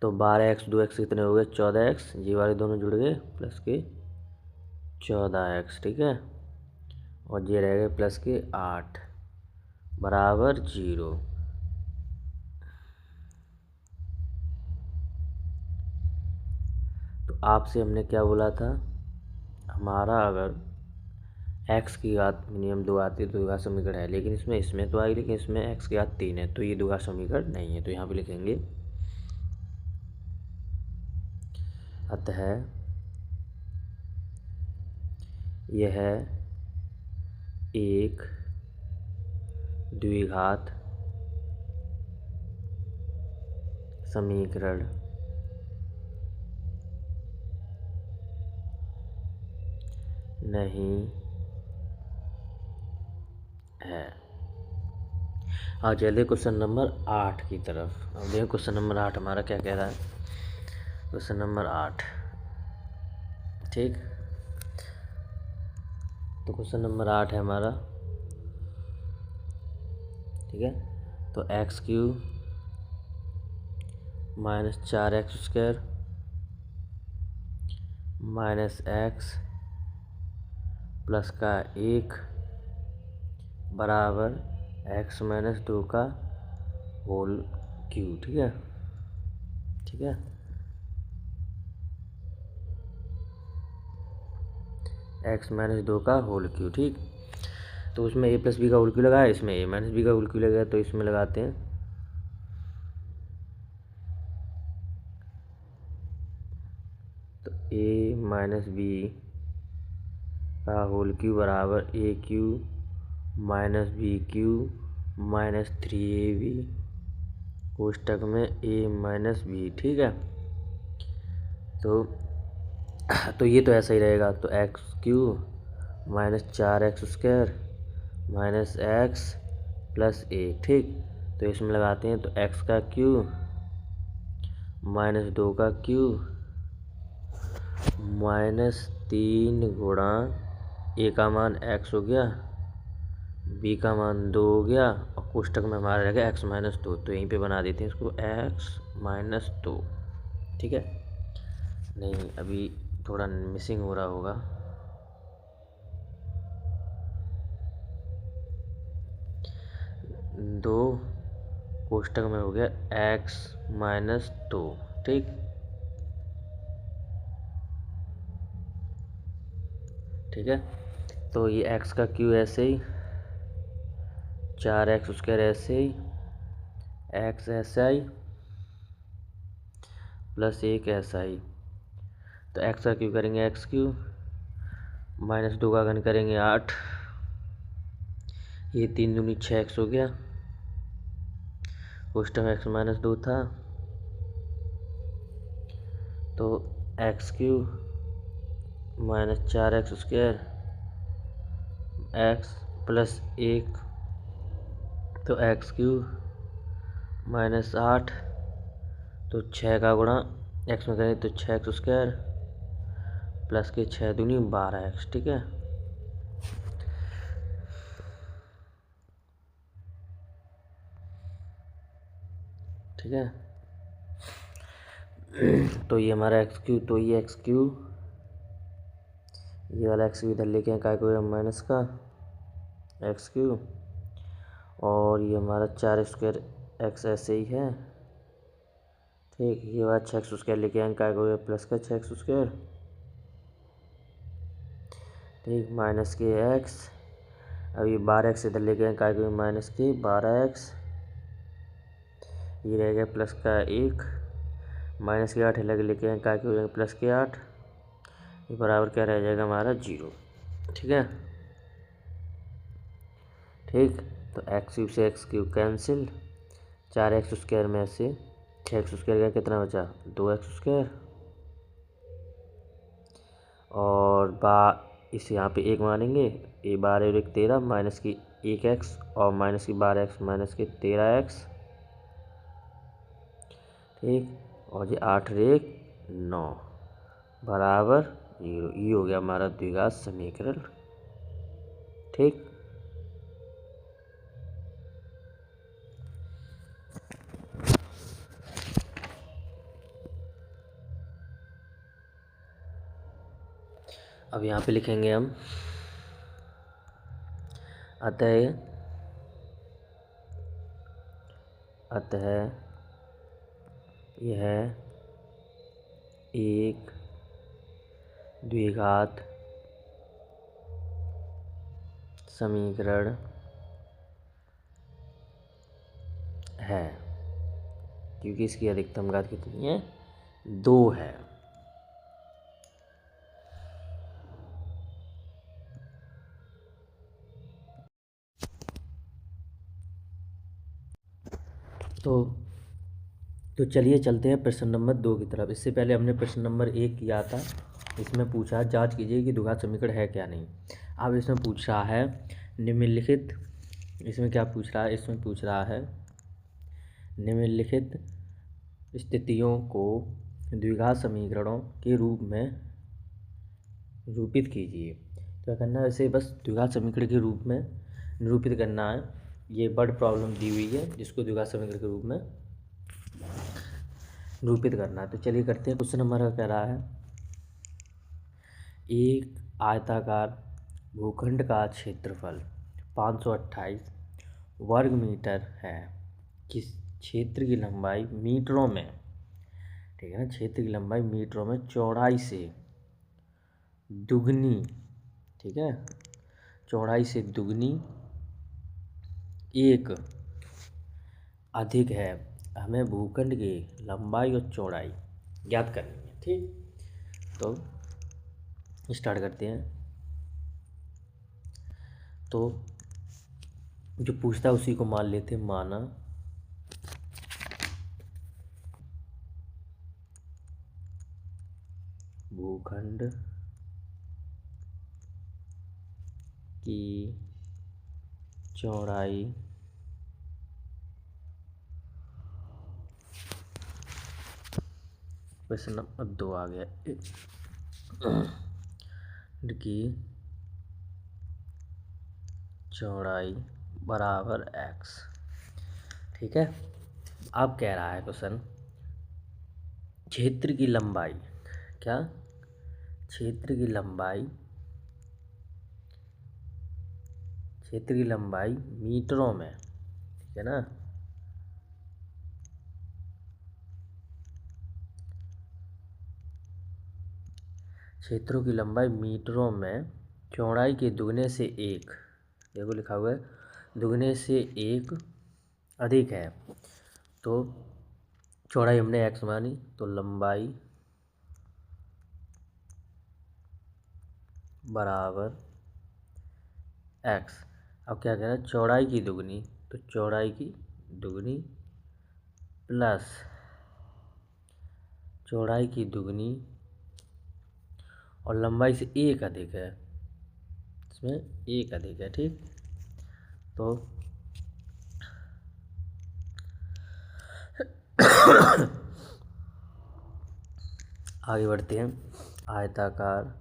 तो 12x 2x कितने हो गए? 14x। ये वाले दोनों जुड़ गए प्लस के 14x, ठीक है। और ये रह गए प्लस के 8 बराबर 0। तो आपसे हमने क्या बोला था, हमारा अगर x की घात मिनिमम 2 आती है तो द्विघात समीकरण है, लेकिन इसमें तो आई, लेकिन इसमें x की घात 3 है, तो ये द्विघात समीकरण नहीं है। तो यहाँ पे लिखेंगे अतः यह एक द्विघात समीकरण नहीं है। आज चलिए क्वेश्चन नंबर 8 की तरफ। अब देखिए क्वेश्चन नंबर 8 हमारा क्या कह रहा है। क्वेश्चन नंबर 8, ठीक। तो क्वेश्चन नंबर 8 है हमारा, ठीक है। तो x³ minus 4x² minus x plus का 1 बराबर x माइनस 2 का होल क्यूब, ठीक है, ठीक है। x माइनस 2 का होल क्यूब, ठीक। तो उसमें a प्लस बी का होल क्यूब लगाया, इसमें a माइनस बी का होल क्यूब लगाया, तो इसमें लगाते हैं तो a माइनस बी का होल क्यूब बराबर a³ minus b³ minus 3ab कोष्टक में a माइनस बी, ठीक है। तो ये तो ऐसा ही रहेगा। तो x³ minus 4x² minus x plus a, ठीक। तो इसमें लगाते हैं तो x का क्यूब माइनस 2 का क्यूब माइनस 3 गुणा a का मान x हो गया, b का मान 2 हो गया, और कोष्टक में हमारा रह गया x माइनस 2। तो यहीं पे बना देते हैं इसको x माइनस 2, ठीक है। नहीं, अभी थोड़ा मिसिंग हो रहा होगा। दो कोष्टक में हो गया x माइनस 2, ठीक, ठीक है। तो ये x का क्यू ऐसे ही, 4x² ऐसे ही, x ऐसा ही प्लस 1 ऐसा ही। तो x का क्यू करेंगे x³ माइनस 2 का घन करेंगे 8, ये 3 दूनी 6x हो गया, कोष्टक में x माइनस 2 था, तो x³ minus 4x² x plus 1, तो x³ माइनस 8, तो 6 का गुणा x में करें तो 6x² प्लस के 6 दूनी 12x, ठीक है। ठीक है, तो ये हमारा x³, तो ये x³ ये वाला x इधर लेके आए, काय को माइनस का x³, और ये हमारा 4² x ऐसे ही है, ठीक। ये बात 6x² लेके आए, काय को प्लस का 6x², ठीक, माइनस के x। अब ये 12x इधर लेके आए, काय को माइनस के 12x, ये रह गया प्लस का 1, माइनस के 8 लगे लेके आए, काय को प्लस के 8, ये बराबर क्या रह जाएगा हमारा 0, ठीक है, ठीक। तो x³ से x³ कैंसिल, 4x² में से 6x² का कितना बचा 2x², और इसे यहाँ पे 1 मानेंगे, ये 12 और 1 13, माइनस की 1x और माइनस की 12x माइनस के 13x, ठीक, और ये 8 और 1 9 बराबर 0। ये हो गया हमारा द्विघात समीकरण, ठीक। अब यहाँ पे लिखेंगे हम अतः यह एक द्विघात समीकरण है, क्योंकि इसकी अधिकतम घात कितनी है, 2 है। तो चलिए चलते हैं प्रश्न नंबर 2 की तरफ। इससे पहले हमने प्रश्न नंबर 1 किया था। इसमें पूछा जांच कीजिए कि द्विघात समीकरण है क्या नहीं। अब इसमें पूछ रहा है निम्नलिखित, इसमें क्या पूछ रहा है, इसमें पूछ रहा है निम्नलिखित स्थितियों को द्विघात समीकरणों के रूप में निरूपित कीजिए। क्या करना है, इसे बस द्विघात समीकरण के रूप में निरूपित करना है। ये वर्ड प्रॉब्लम दी हुई है जिसको द्विघात समीकरण के रूप में निरूपित करना है। तो चलिए करते हैं। क्वेश्चन नंबर कह रहा है एक आयताकार भूखंड का क्षेत्रफल 528 वर्ग मीटर है। किस क्षेत्र की लंबाई मीटरों में, ठीक है ना, क्षेत्र की लंबाई मीटरों में चौड़ाई से दुगनी, ठीक है, चौड़ाई से दुगनी एक अधिक है। हमें भूखंड की लंबाई और चौड़ाई ज्ञात करनी है। ठीक, तो स्टार्ट करते हैं। तो जो पूछता है उसी को मान लेते हैं। माना भूखंड की चौड़ाई क्वेश्चन नंबर 2 आ गया की चौड़ाई बराबर x, ठीक है। अब कह रहा है क्वेश्चन क्षेत्र की लंबाई, क्या, क्षेत्र की लंबाई, क्षेत्र की लंबाई मीटरों में, ठीक है ना, क्षेत्रों की लंबाई मीटरों में चौड़ाई के दुगने से एक, देखो लिखा हुआ है दुगने से एक अधिक है। तो चौड़ाई हमने x मानी, तो लंबाई बराबर x। अब क्या कह रहा है, चौड़ाई की दुगनी, तो चौड़ाई की दुगनी प्लस चौड़ाई की दुगनी और लंबाई से एक अधिक है, इसमें एक अधिक है। ठीक, तो आगे बढ़ते हैं। आयताकार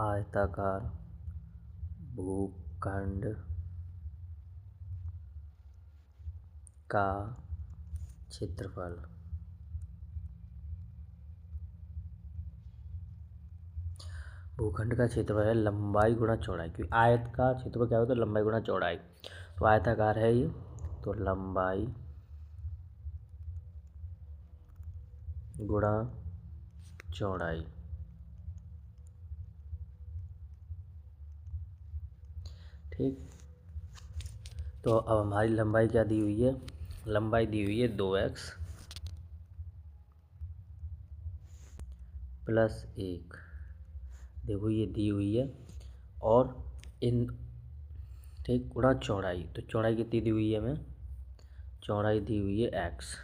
आयताकार भूखंड का क्षेत्रफल भूखंड का क्षेत्रफल है लंबाई गुणा चौड़ाई, क्योंकि आयत का क्षेत्रफल क्या होता है, लंबाई गुणा चौड़ाई। तो आयताकार है ये, तो लंबाई गुणा चौड़ाई, ठीक। तो अब हमारी लंबाई क्या दी हुई है, लंबाई दी हुई है 2x प्लस 1, देखो ये दी हुई है, और इन, ठीक, गुणा चौड़ाई, तो चौड़ाई कितनी दी हुई है हमें, चौड़ाई दी हुई है x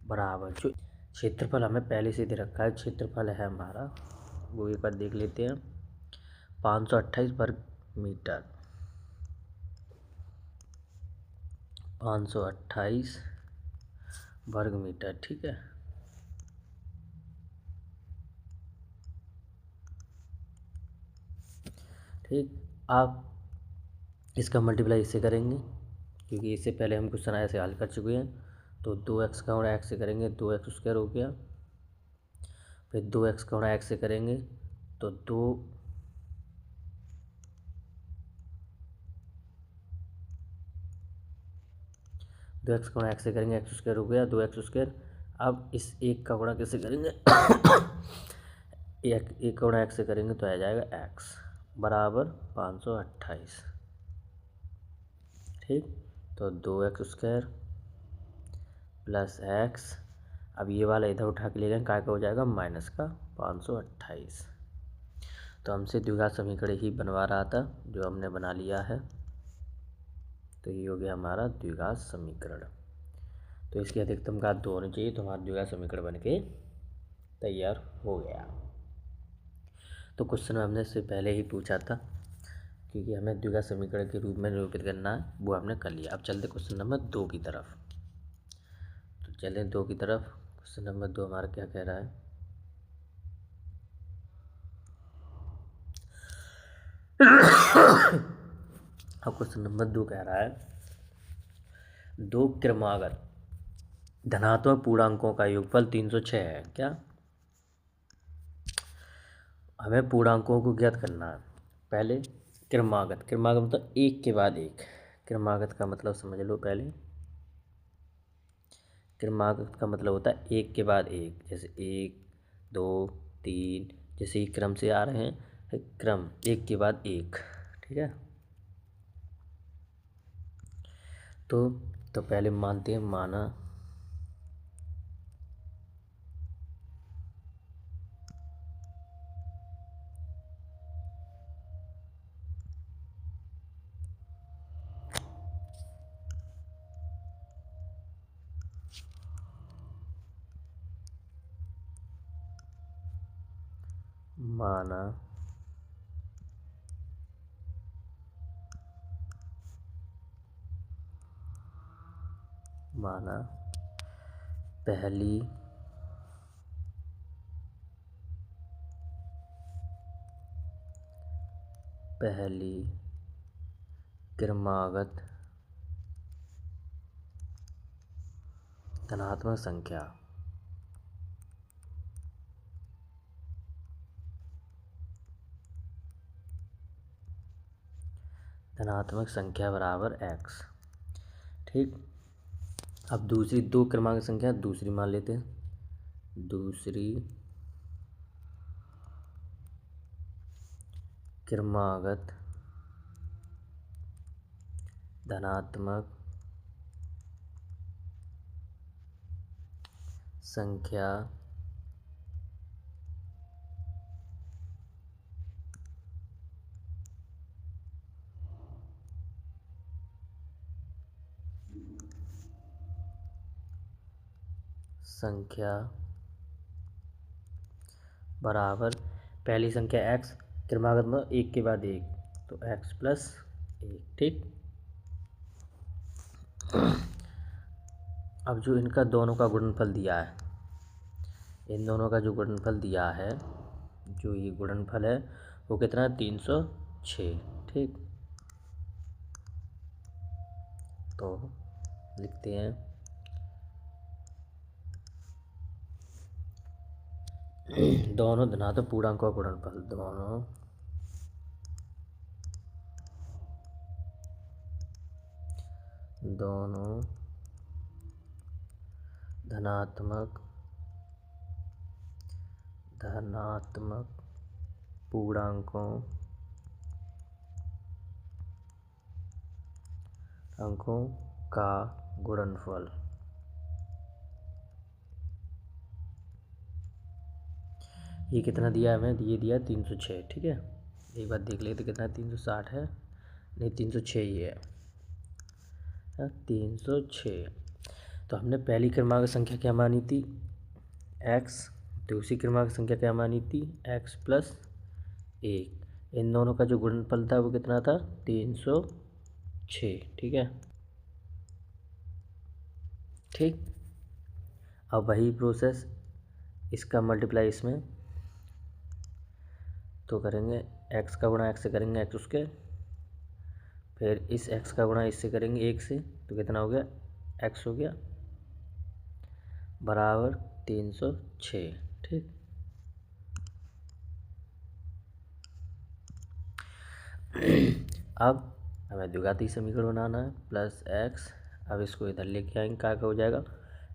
बराबर, जो क्षेत्रफल हमें पहले से दे रखा है, क्षेत्रफल है हमारा, वो एक बार देख लेते हैं, 528 वर्ग मीटर, 528 वर्ग मीटर, ठीक है। ठीक, अब इसका मल्टीप्लाई इससे करेंगे क्योंकि इससे पहले हम क्वेश्चन ऐसे हल कर चुके हैं। तो 2x का गुणा x से करेंगे 2x² हो गया। फिर 2x का गुणा x से करेंगे तो 2x का गुणा x से करेंगे x² हो गया 2x²। अब इस एक का गुणा किससे करेंगे एक का गुणा x से करेंगे तो आ जाएगा x बराबर 528। ठीक, तो 2x² प्लस x, अब ये वाला इधर उठा के ले गए क्या हो जाएगा माइनस का 528। तो हमसे द्विघात समीकरण ही बनवा रहा था जो हमने बना लिया है। तो ये हो गया हमारा द्विघात समीकरण। तो इसकी अधिकतम घात 2 होनी चाहिए तो हमारा द्विघात समीकरण बन के तैयार हो गया। तो क्वेश्चन हमने इससे पहले ही पूछा था क्योंकि हमें द्विघात समीकरण के रूप में निरूपित करना है, वो हमने कर लिया। अब चलते क्वेश्चन नंबर 2 की तरफ। तो चलें 2 की तरफ। क्वेश्चन नंबर 2 हमारा क्या कह रहा है। अब क्वेश्चन नंबर 2 कह रहा है 2 क्रमागत धनात्मक पूर्णांकों का योगफल 306 है। क्या हमें पूर्णांकों को ज्ञात करना है। पहले क्रमागत मतलब एक के बाद एक। क्रमागत का मतलब समझ लो पहले। क्रमागत का मतलब होता है एक के बाद एक, जैसे 1 2 3, जैसे ही क्रम से आ रहे हैं क्रम एक के बाद एक। ठीक है, तो पहले मानते हैं माना माना माना पहली क्रमागत धनात्मक संख्या बराबर x। ठीक, अब दूसरी 2 क्रमांक संख्या दूसरी मान लेते हैं। दूसरी क्रमागत धनात्मक संख्या बराबर पहली संख्या x, क्रमागत में एक के बाद एक, तो x प्लस 1। ठीक, अब जो इनका दोनों का गुणनफल दिया है, इन दोनों का जो गुणनफल दिया है, जो ये गुणनफल है वो कितना है 306। ठीक, तो लिखते हैं दोनों धनात्मक पूर्णांकों का गुणनफल, दोनों धनात्मक पूर्णांकों का गुणनफल। ये कितना दिया है हमें, ये दिया 306। ठीक है, एक बार देख लेते कितना 360 है, नहीं 306 ही है। 306। तो हमने पहली क्रमांक संख्या क्या मानी थी x, दूसरी क्रमांक संख्या क्या मानी थी x प्लस 1। इन दोनों का जो गुणनफल था वो कितना था 306। ठीक है, ठीक, अब वही प्रोसेस इसका मल्टीप्लाई इसमें तो करेंगे x का गुणा x से करेंगे x² फिर इस x का गुणा इससे करेंगे 1 से, तो कितना हो गया, x हो गया बराबर 306। ठीक, अब हमें द्विघाती समीकरण बनाना है प्लस x। अब इसको इधर लेके आएंगे, क्या हो जाएगा,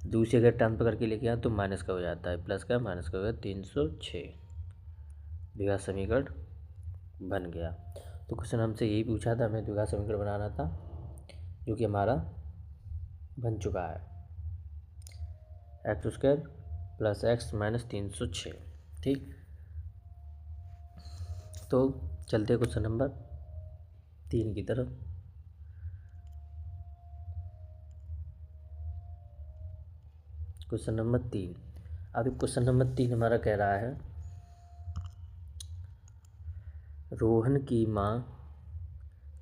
दूसरे अगर टर्म पर करके लेके आए तो माइनस का हो जाता है, प्लस का माइनस का हो गया 306। द्विघात समीकरण बन गया। तो क्वेश्चन हमसे यही पूछा था, हमें द्विघात समीकरण बनाना था, जो कि हमारा बन चुका है, x² प्लस x माइनस 306। ठीक, तो चलते क्वेश्चन नंबर 3 की तरफ। क्वेश्चन नंबर 3, अब क्वेश्चन नंबर 3 हमारा कह रहा है, रोहन की माँ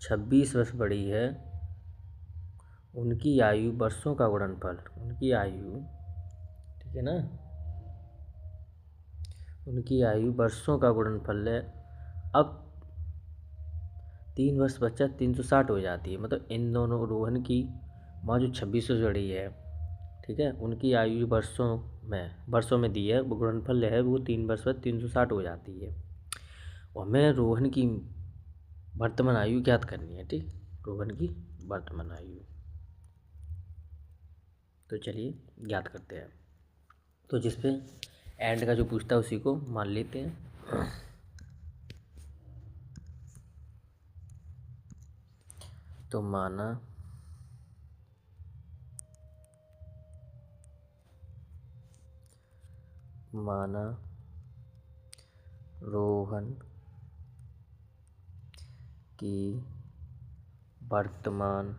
26 वर्ष बड़ी है, उनकी आयु वर्षों का गुणनफल, उनकी आयु, ठीक है ना, उनकी आयु वर्षों का गुणनफल है। अब 3 वर्ष बच्चा 360 हो जाती है, मतलब इन दोनों, रोहन की माँ जो 26 वर्ष बड़ी है, ठीक है, उनकी आयु वर्षों में दी है, वो गुणनफल है वो 3 वर्ष बाद 360 हो जाती है। और हमें रोहन की वर्तमान आयु ज्ञात करनी है। ठीक, रोहन की वर्तमान आयु, तो चलिए ज्ञात करते हैं। तो जिसपे एंड का जो पूछता है उसी को मान लेते हैं। तो माना रोहन की वर्तमान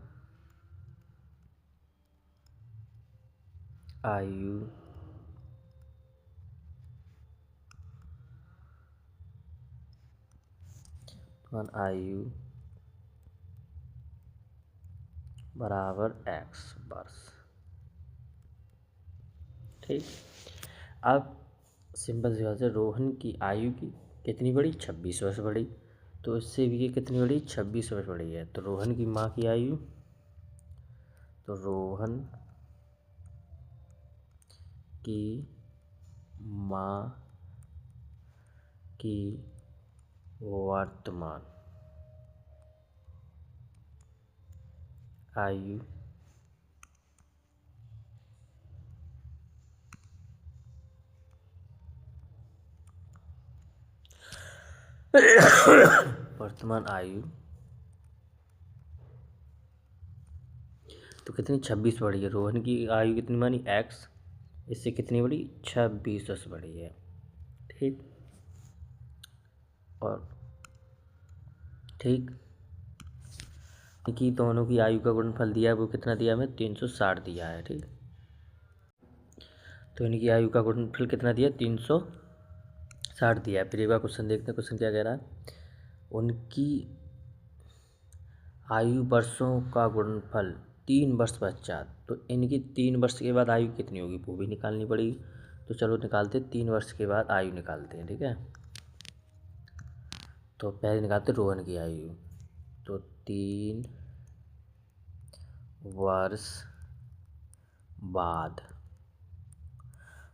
आयु 1 बराबर x वर्ष। ठीक, अब सिंपल सी बात है, रोहन की आयु की कितनी बड़ी, 26 वर्ष बड़ी, तो इससे भी ये कितनी बड़ी, 26 वर्ष बड़ी है। तो रोहन की माँ की आयु, तो रोहन की माँ की वर्तमान आयु 26 बड़ी है। रोहन की आयु कितनी मानी, x, इससे कितनी बड़ी, 26 वर्ष बड़ी है। ठीक, और ठीक कि दोनों की आयु का गुणनफल दिया है, वो कितना दिया हमें, 360 दिया है। ठीक, तो इनकी आयु का गुणनफल कितना दिया, 360 दिया है। फिर एक बार क्वेश्चन देखते हैं, क्वेश्चन क्या कह रहा है, उनकी आयु वर्षों का गुणनफल 3 वर्ष पश्चात, तो इनकी 3 वर्ष के बाद आयु कितनी होगी वो भी निकालनी पड़ेगी। तो चलो निकालते, 3 वर्ष के बाद आयु निकालते हैं। ठीक है, तो पहले निकालते रोहन की आयु, तो 3 वर्ष बाद,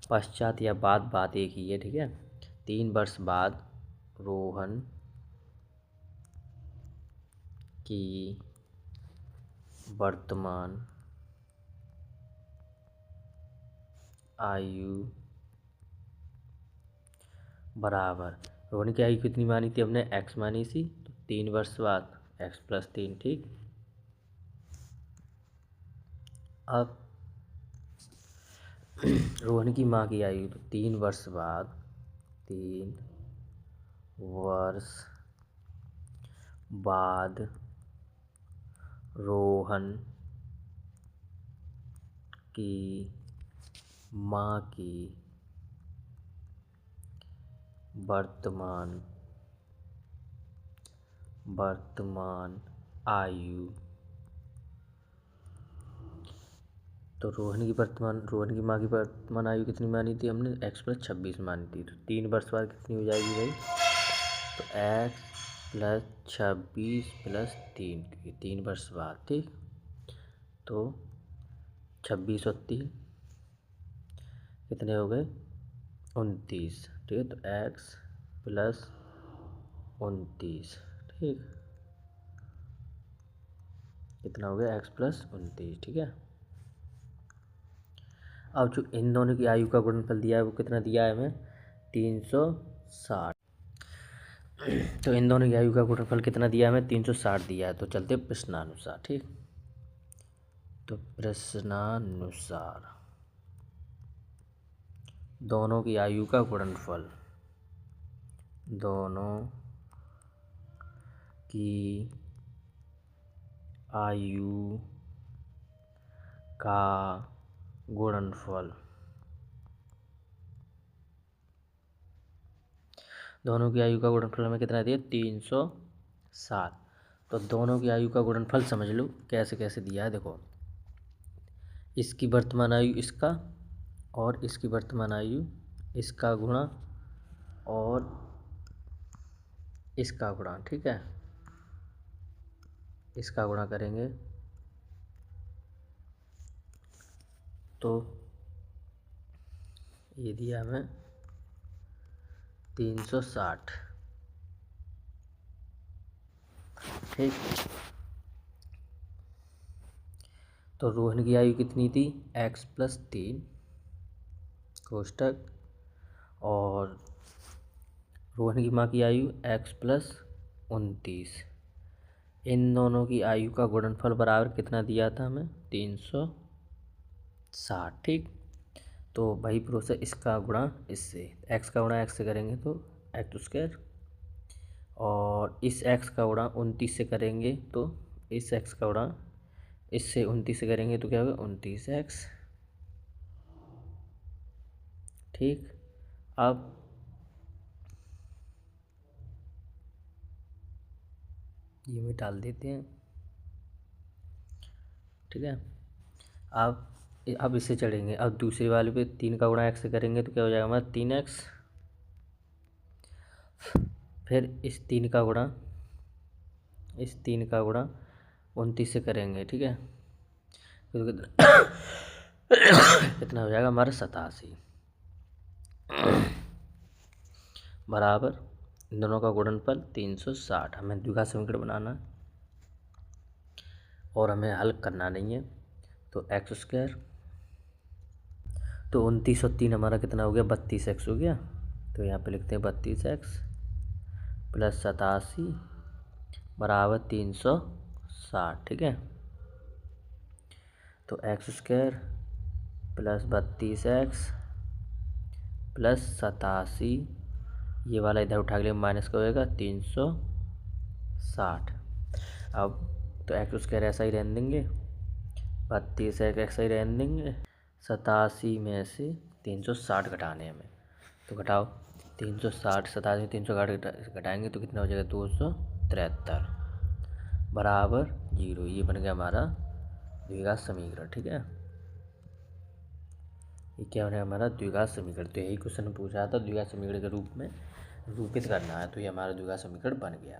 पश्चात या बाद, बात एक ही है। ठीक है, 3 वर्ष बाद रोहन की वर्तमान आयु बराबर, रोहन की आयु कितनी मानी थी हमने, x मानी थी, तो 3 वर्ष बाद x प्लस 3। ठीक, अब रोहन की माँ की आयु, तो 3 वर्ष बाद, 3 वर्ष बाद रोहन की माँ की वर्तमान आयु, तो रोहन की माँ की वर्तमान आयु कितनी मानी थी हमने, x प्लस 26 मानी थी, तो 3 वर्ष बाद कितनी हो जाएगी भाई, तो x प्लस 26 प्लस 3, 3 वर्ष बाद, ठीक। तो 26 और 3 कितने हो गए? 29, ठीक है। तो x प्लस 29, ठीक। कितना हो गया? x प्लस 29, ठीक है। अब जो इन दोनों की आयु का गुणनफल दिया है वो कितना दिया है हमें? 360। तो इन दोनों की आयु का गुणनफल कितना दिया है हमें? 360 दिया है। तो चलते प्रश्नानुसार, ठीक। तो प्रश्नानुसार दोनों की आयु का गुणनफल, दोनों की आयु का गुणनफल, दोनों की आयु का गुणनफल हमें कितना दिया? 360। तो दोनों की आयु का गुणनफल समझ लो कैसे कैसे दिया है। देखो, इसकी वर्तमान आयु इसका और इसकी वर्तमान आयु इसका गुणा और इसका गुणा, ठीक है। इसका गुणा करेंगे तो ये दिया हमें 360, ठीक। तो रोहन की आयु कितनी थी? x प्लस 3 कोष्टक, और रोहन की माँ की आयु x प्लस 29। इन दोनों की आयु का गुणनफल बराबर कितना दिया था हमें? 360, ठीक। तो वही प्रोसेस, इसका गुणा इससे, x का गुणा x से करेंगे तो x स्क्वायर, और इस x का गुणा 29 से करेंगे तो इस x का गुणा इससे 29 से करेंगे तो क्या होगा? 29x, ठीक। अब ये में डाल देते हैं, ठीक है। अब इससे चढ़ेंगे। अब दूसरे वाले पे 3 का गुणा x से करेंगे तो क्या हो जाएगा हमारा? 3x। फिर इस 3 का गुणा 29 से करेंगे, ठीक है। तो कितना हो जाएगा हमारा? 87 बराबर इन दोनों का गुणनफल 360। हमें द्विघात समीकरण बनाना है और हमें हल करना नहीं है। तो x स्क्वायर, तो 29 और 3 हमारा कितना हो गया? 32x हो गया। तो यहाँ पे लिखते हैं 32x प्लस 87 बराबर 360, ठीक है। तो x square plus 32x plus 87, ये वाला इधर उठा के लिए माइनस का होएगा 360। अब तो x स्क्वायर ऐसा ही रहने देंगे, 32x ऐसा ही रहने देंगे, 87 में से 360 घटाने हमें। तो घटाओ 360, 87 में 360 घटाएंगे तो कितना हो जाएगा? 273 बराबर 0। ये बन गया हमारा द्विघात समीकरण, ठीक है। ये क्या बनेगा हमारा? द्विघात समीकरण। तो यही क्वेश्चन पूछा था, द्विघात समीकरण के रूप में रूपित करना है। तो ये हमारा द्विघात समीकरण बन गया।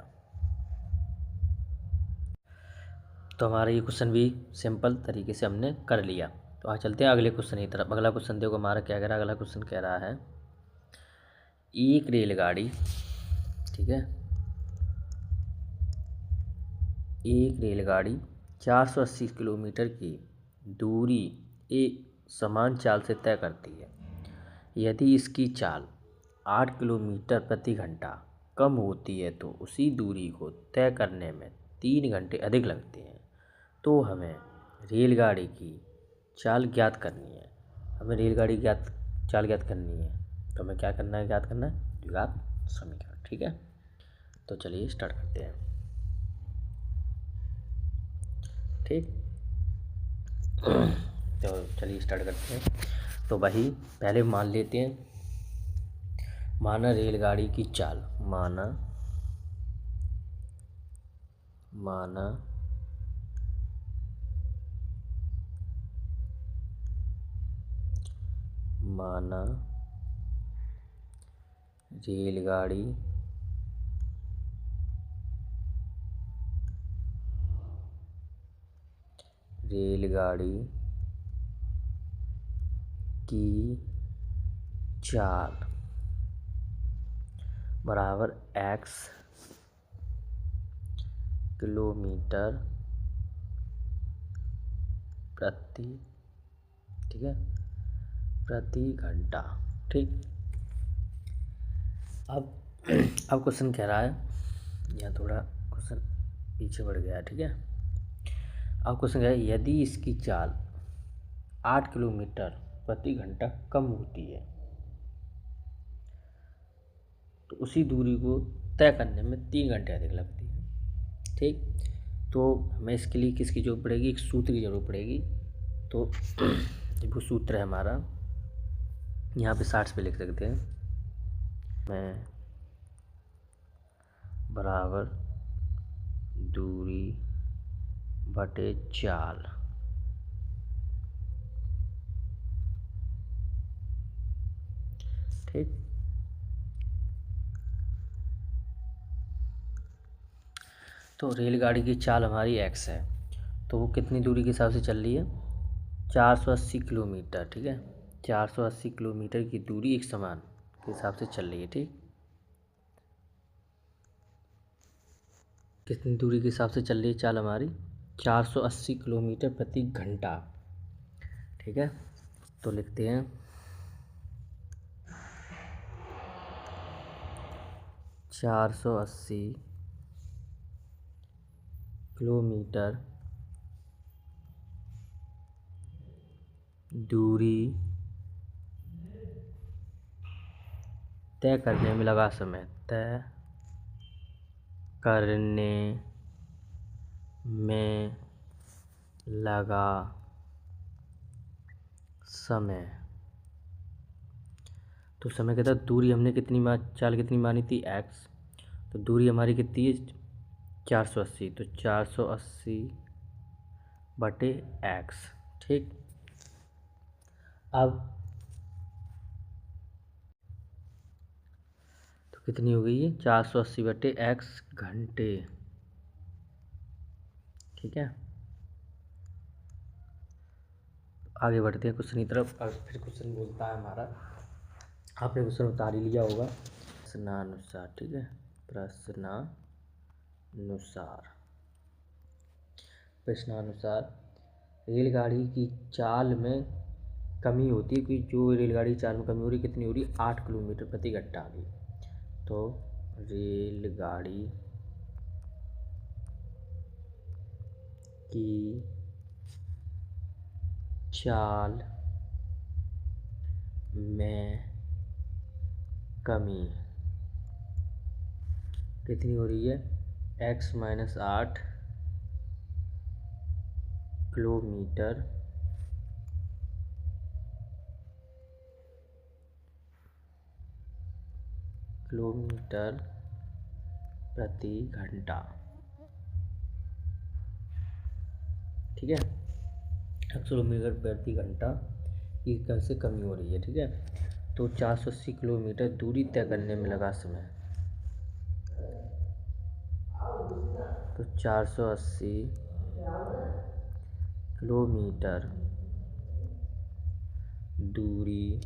तो हमारा ये क्वेश्चन भी सिंपल तरीके से हमने कर लिया। तो आज चलते हैं अगले क्वेश्चन की तरफ। अगला क्वेश्चन देखो हमारा क्या कह रहा है। अगला क्वेश्चन कह रहा है, एक रेलगाड़ी, ठीक है, एक रेलगाड़ी 480 किलोमीटर की दूरी एक समान चाल से तय करती है। यदि इसकी चाल 8 किलोमीटर प्रति घंटा कम होती है तो उसी दूरी को तय करने में 3 घंटे अधिक लगते हैं। तो हमें रेलगाड़ी की चाल ज्ञात करनी है। हमें रेलगाड़ी चाल ज्ञात करनी है तो हमें क्या करना है? ज्ञात करना है द्विघात समीकरण, ठीक है। तो चलिए स्टार्ट करते हैं, ठीक। तो चलिए स्टार्ट करते हैं। तो वही पहले मान लेते हैं, माना रेलगाड़ी की चाल, माना रेलगाड़ी रेलगाड़ी की चाल बराबर x किलोमीटर प्रति, ठीक है, प्रति घंटा। ठीक, अब क्वेश्चन कह रहा है, यहाँ थोड़ा क्वेश्चन पीछे बढ़ गया है। ठीक है, अब क्वेश्चन कह रहा है यदि इसकी चाल 8 किलोमीटर प्रति घंटा कम होती है तो उसी दूरी को तय करने में 3 घंटे अधिक लगती है। ठीक, तो हमें इसके लिए किसकी जरूरत पड़ेगी, एक सूत्र की जरूरत पड़ेगी। तो वो सूत्र है हमारा, यहाँ पे 60 पे लिख सकते हैं, मैं बराबर दूरी बटे चाल। ठीक, तो रेलगाड़ी की चाल हमारी x है, तो वो कितनी दूरी के हिसाब से चल रही है, 480 किलोमीटर। ठीक है, 480 किलोमीटर की दूरी एक समान के हिसाब से चल रही है। ठीक, कितनी दूरी के हिसाब से चल रही है चाल हमारी, 480 किलोमीटर प्रति घंटा। ठीक है, तो लिखते हैं 480 किलोमीटर दूरी तय करने में लगा समय, तय करने में लगा समय। तो समय कहता है दूरी हमने चाल कितनी मानी थी, x, तो दूरी हमारी कितनी है 480, तो 480 बटे x। ठीक, अब तो कितनी हो गई है 480 बटे x घंटे। ठीक है, आगे बढ़ते हैं क्वेश्चन की तरफ। अब फिर क्वेश्चन बोलता है हमारा, आपने क्वेश्चन उतार ही लिया होगा, प्रश्नानुसार। ठीक है, प्रश्नानुसार रेलगाड़ी की चाल में कमी होती है, कि जो रेलगाड़ी की चाल में कमी हो रही, कितनी हो रही, 8 किलोमीटर प्रति घंटा आ गई। तो रेलगाड़ी की चाल में कमी कितनी हो रही है, x - 8 किलोमीटर प्रति घंटा। ठीक है, 8 किलोमीटर प्रति घंटा की कैसे कमी हो रही है। ठीक है, तो 480 किलोमीटर दूरी तय करने में लगा समय, तो 480 किलोमीटर दूरी तय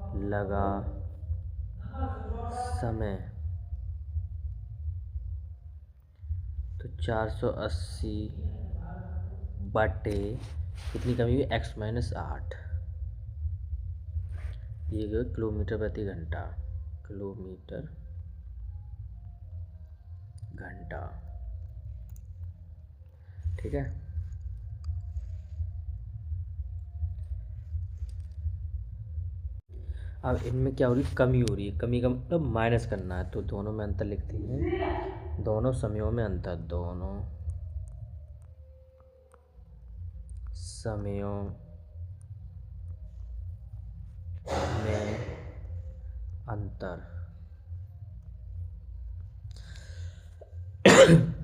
करने में लगा समय, तो 480 बटे कितनी कमी हुई, x - 8, ये गया किलोमीटर प्रति घंटा, किलोमीटर घंटा। ठीक है, अब इनमें क्या हो रही है, कमी हो रही है। कमी का मतलब माइनस करना है, तो दोनों में अंतर लिखते हैं, दोनों समयों में अंतर, दोनों समयों में अंतर।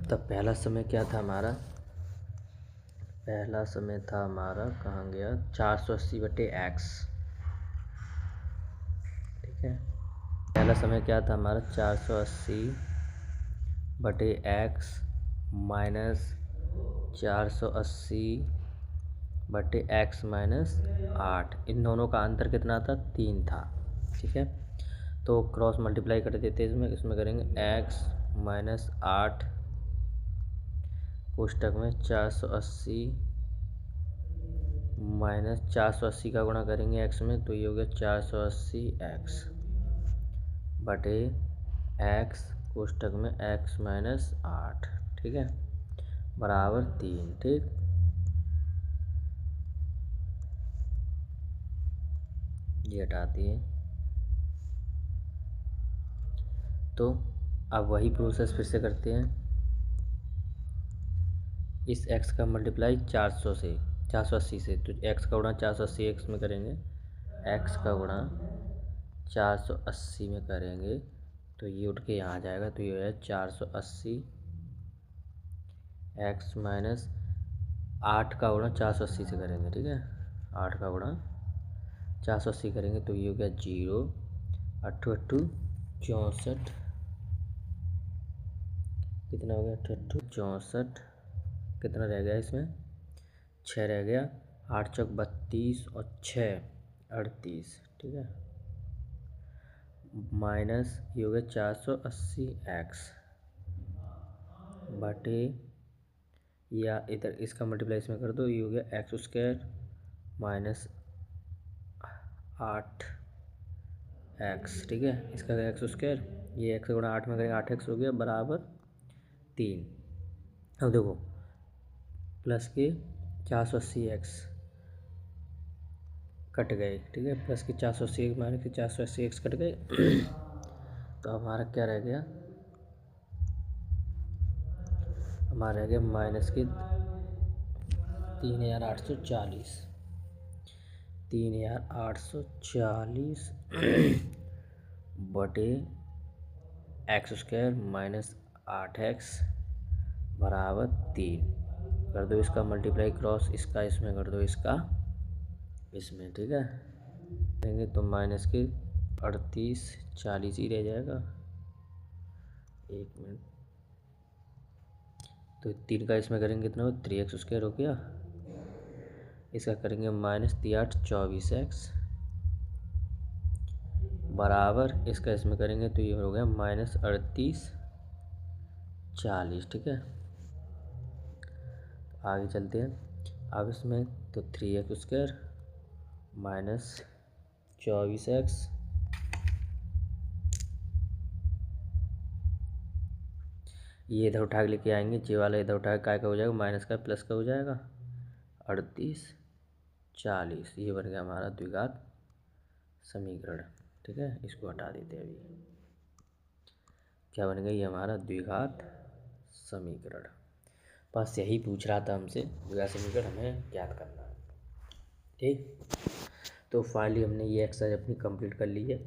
तब पहला समय क्या था हमारा, पहला समय था हमारा, कहाँ गया, 480 बटे x, पहला समय क्या था हमारा 480 बटे एक्स माइनस 480 बटे एक्स माइनस 8। इन दोनों का अंतर कितना था? 3 था। ठीक है, तो क्रॉस मल्टीप्लाई कर देते हैं इसमें करेंगे एक्स माइनस 8 कोष्टक में 480 माइनस 480 का गुणा करेंगे एक्स में, तो ये हो गया 480 एक्स बटे एक्स कोष्टक में एक्स माइनस 8। ठीक है, बराबर 3। ठीक, ये हटाती है। तो अब वही प्रोसेस फिर से करते हैं। इस x का मल्टीप्लाई 400 से 480 से, तो x का गुणा 480 एक्स में करेंगे, x का गुणा 480 में करेंगे तो ये उठ के यहाँ आ जाएगा। तो ये है 480 एक्स माइनस 8 का गुणा 480 से करेंगे। ठीक है, 8 का गुणा 480 करेंगे तो ये हो गया 0, 8 8 64, कितना हो गया 8 64, कितना रह गया इसमें 6 रह गया, 8 चौक 32 और 6 38। ठीक है, माइनस ये हो गया 480 एक्स बटे, या इधर इसका मल्टीप्लाई इसमें कर दो, ये हो गया एक्स स्क्वायर माइनस 8 एक्स। ठीक है, इसका एक्स स्क्वायर, ये एक्स गुणा 8 में करेंगे 8 एक्स हो गया बराबर 3। अब देखो प्लस के 480 एक्स कट गए। ठीक है, प्लस के 480 एक्स माइनस के 480 एक्स कट गए। तो हमारा क्या रह गया? हमारा रह गया माइनस के 3840, 3840 बटे एक्स स्क्वायर माइनस 8 एक्स बराबर 3। कर दो इसका मल्टीप्लाई क्रॉस, इसका इसमें कर दो, इसका इसमें। ठीक है, देंगे तो माइनस के 3840 ही रह जाएगा। 1 मिनट, तो 3 का इसमें करेंगे कितना हो, 3x स्क्वायर हो गया। इसका करेंगे माइनस 3824 एक्स बराबर, इसका इसमें करेंगे तो ये हो गया माइनस 3840। ठीक है, आगे चलते हैं। अब इसमें तो 3x स्क्वायर माइनस 24x ये इधर उठा के लेके आएंगे, जे वाला इधर उठा के काय का हो जाएगा, माइनस का प्लस का हो जाएगा 3840। ये बन गया हमारा द्विघात समीकरण। ठीक है, इसको हटा देते हैं। अभी क्या बन गया? ये हमारा द्विघात समीकरण। बस यही पूछ रहा था हमसे, द्विघात समीकरण हमें ज्ञात करना है। ठीक, तो फाइनली हमने ये एक्सरसाइज अपनी कंप्लीट कर ली है।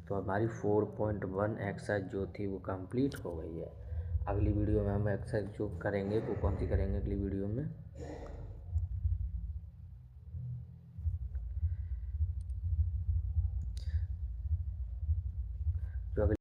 तो हमारी 4.1 एक्सरसाइज जो थी वो कंप्लीट हो गई है। अगली वीडियो में हम एक्सरसाइज जो करेंगे वो कौन सी करेंगे अगली वीडियो में?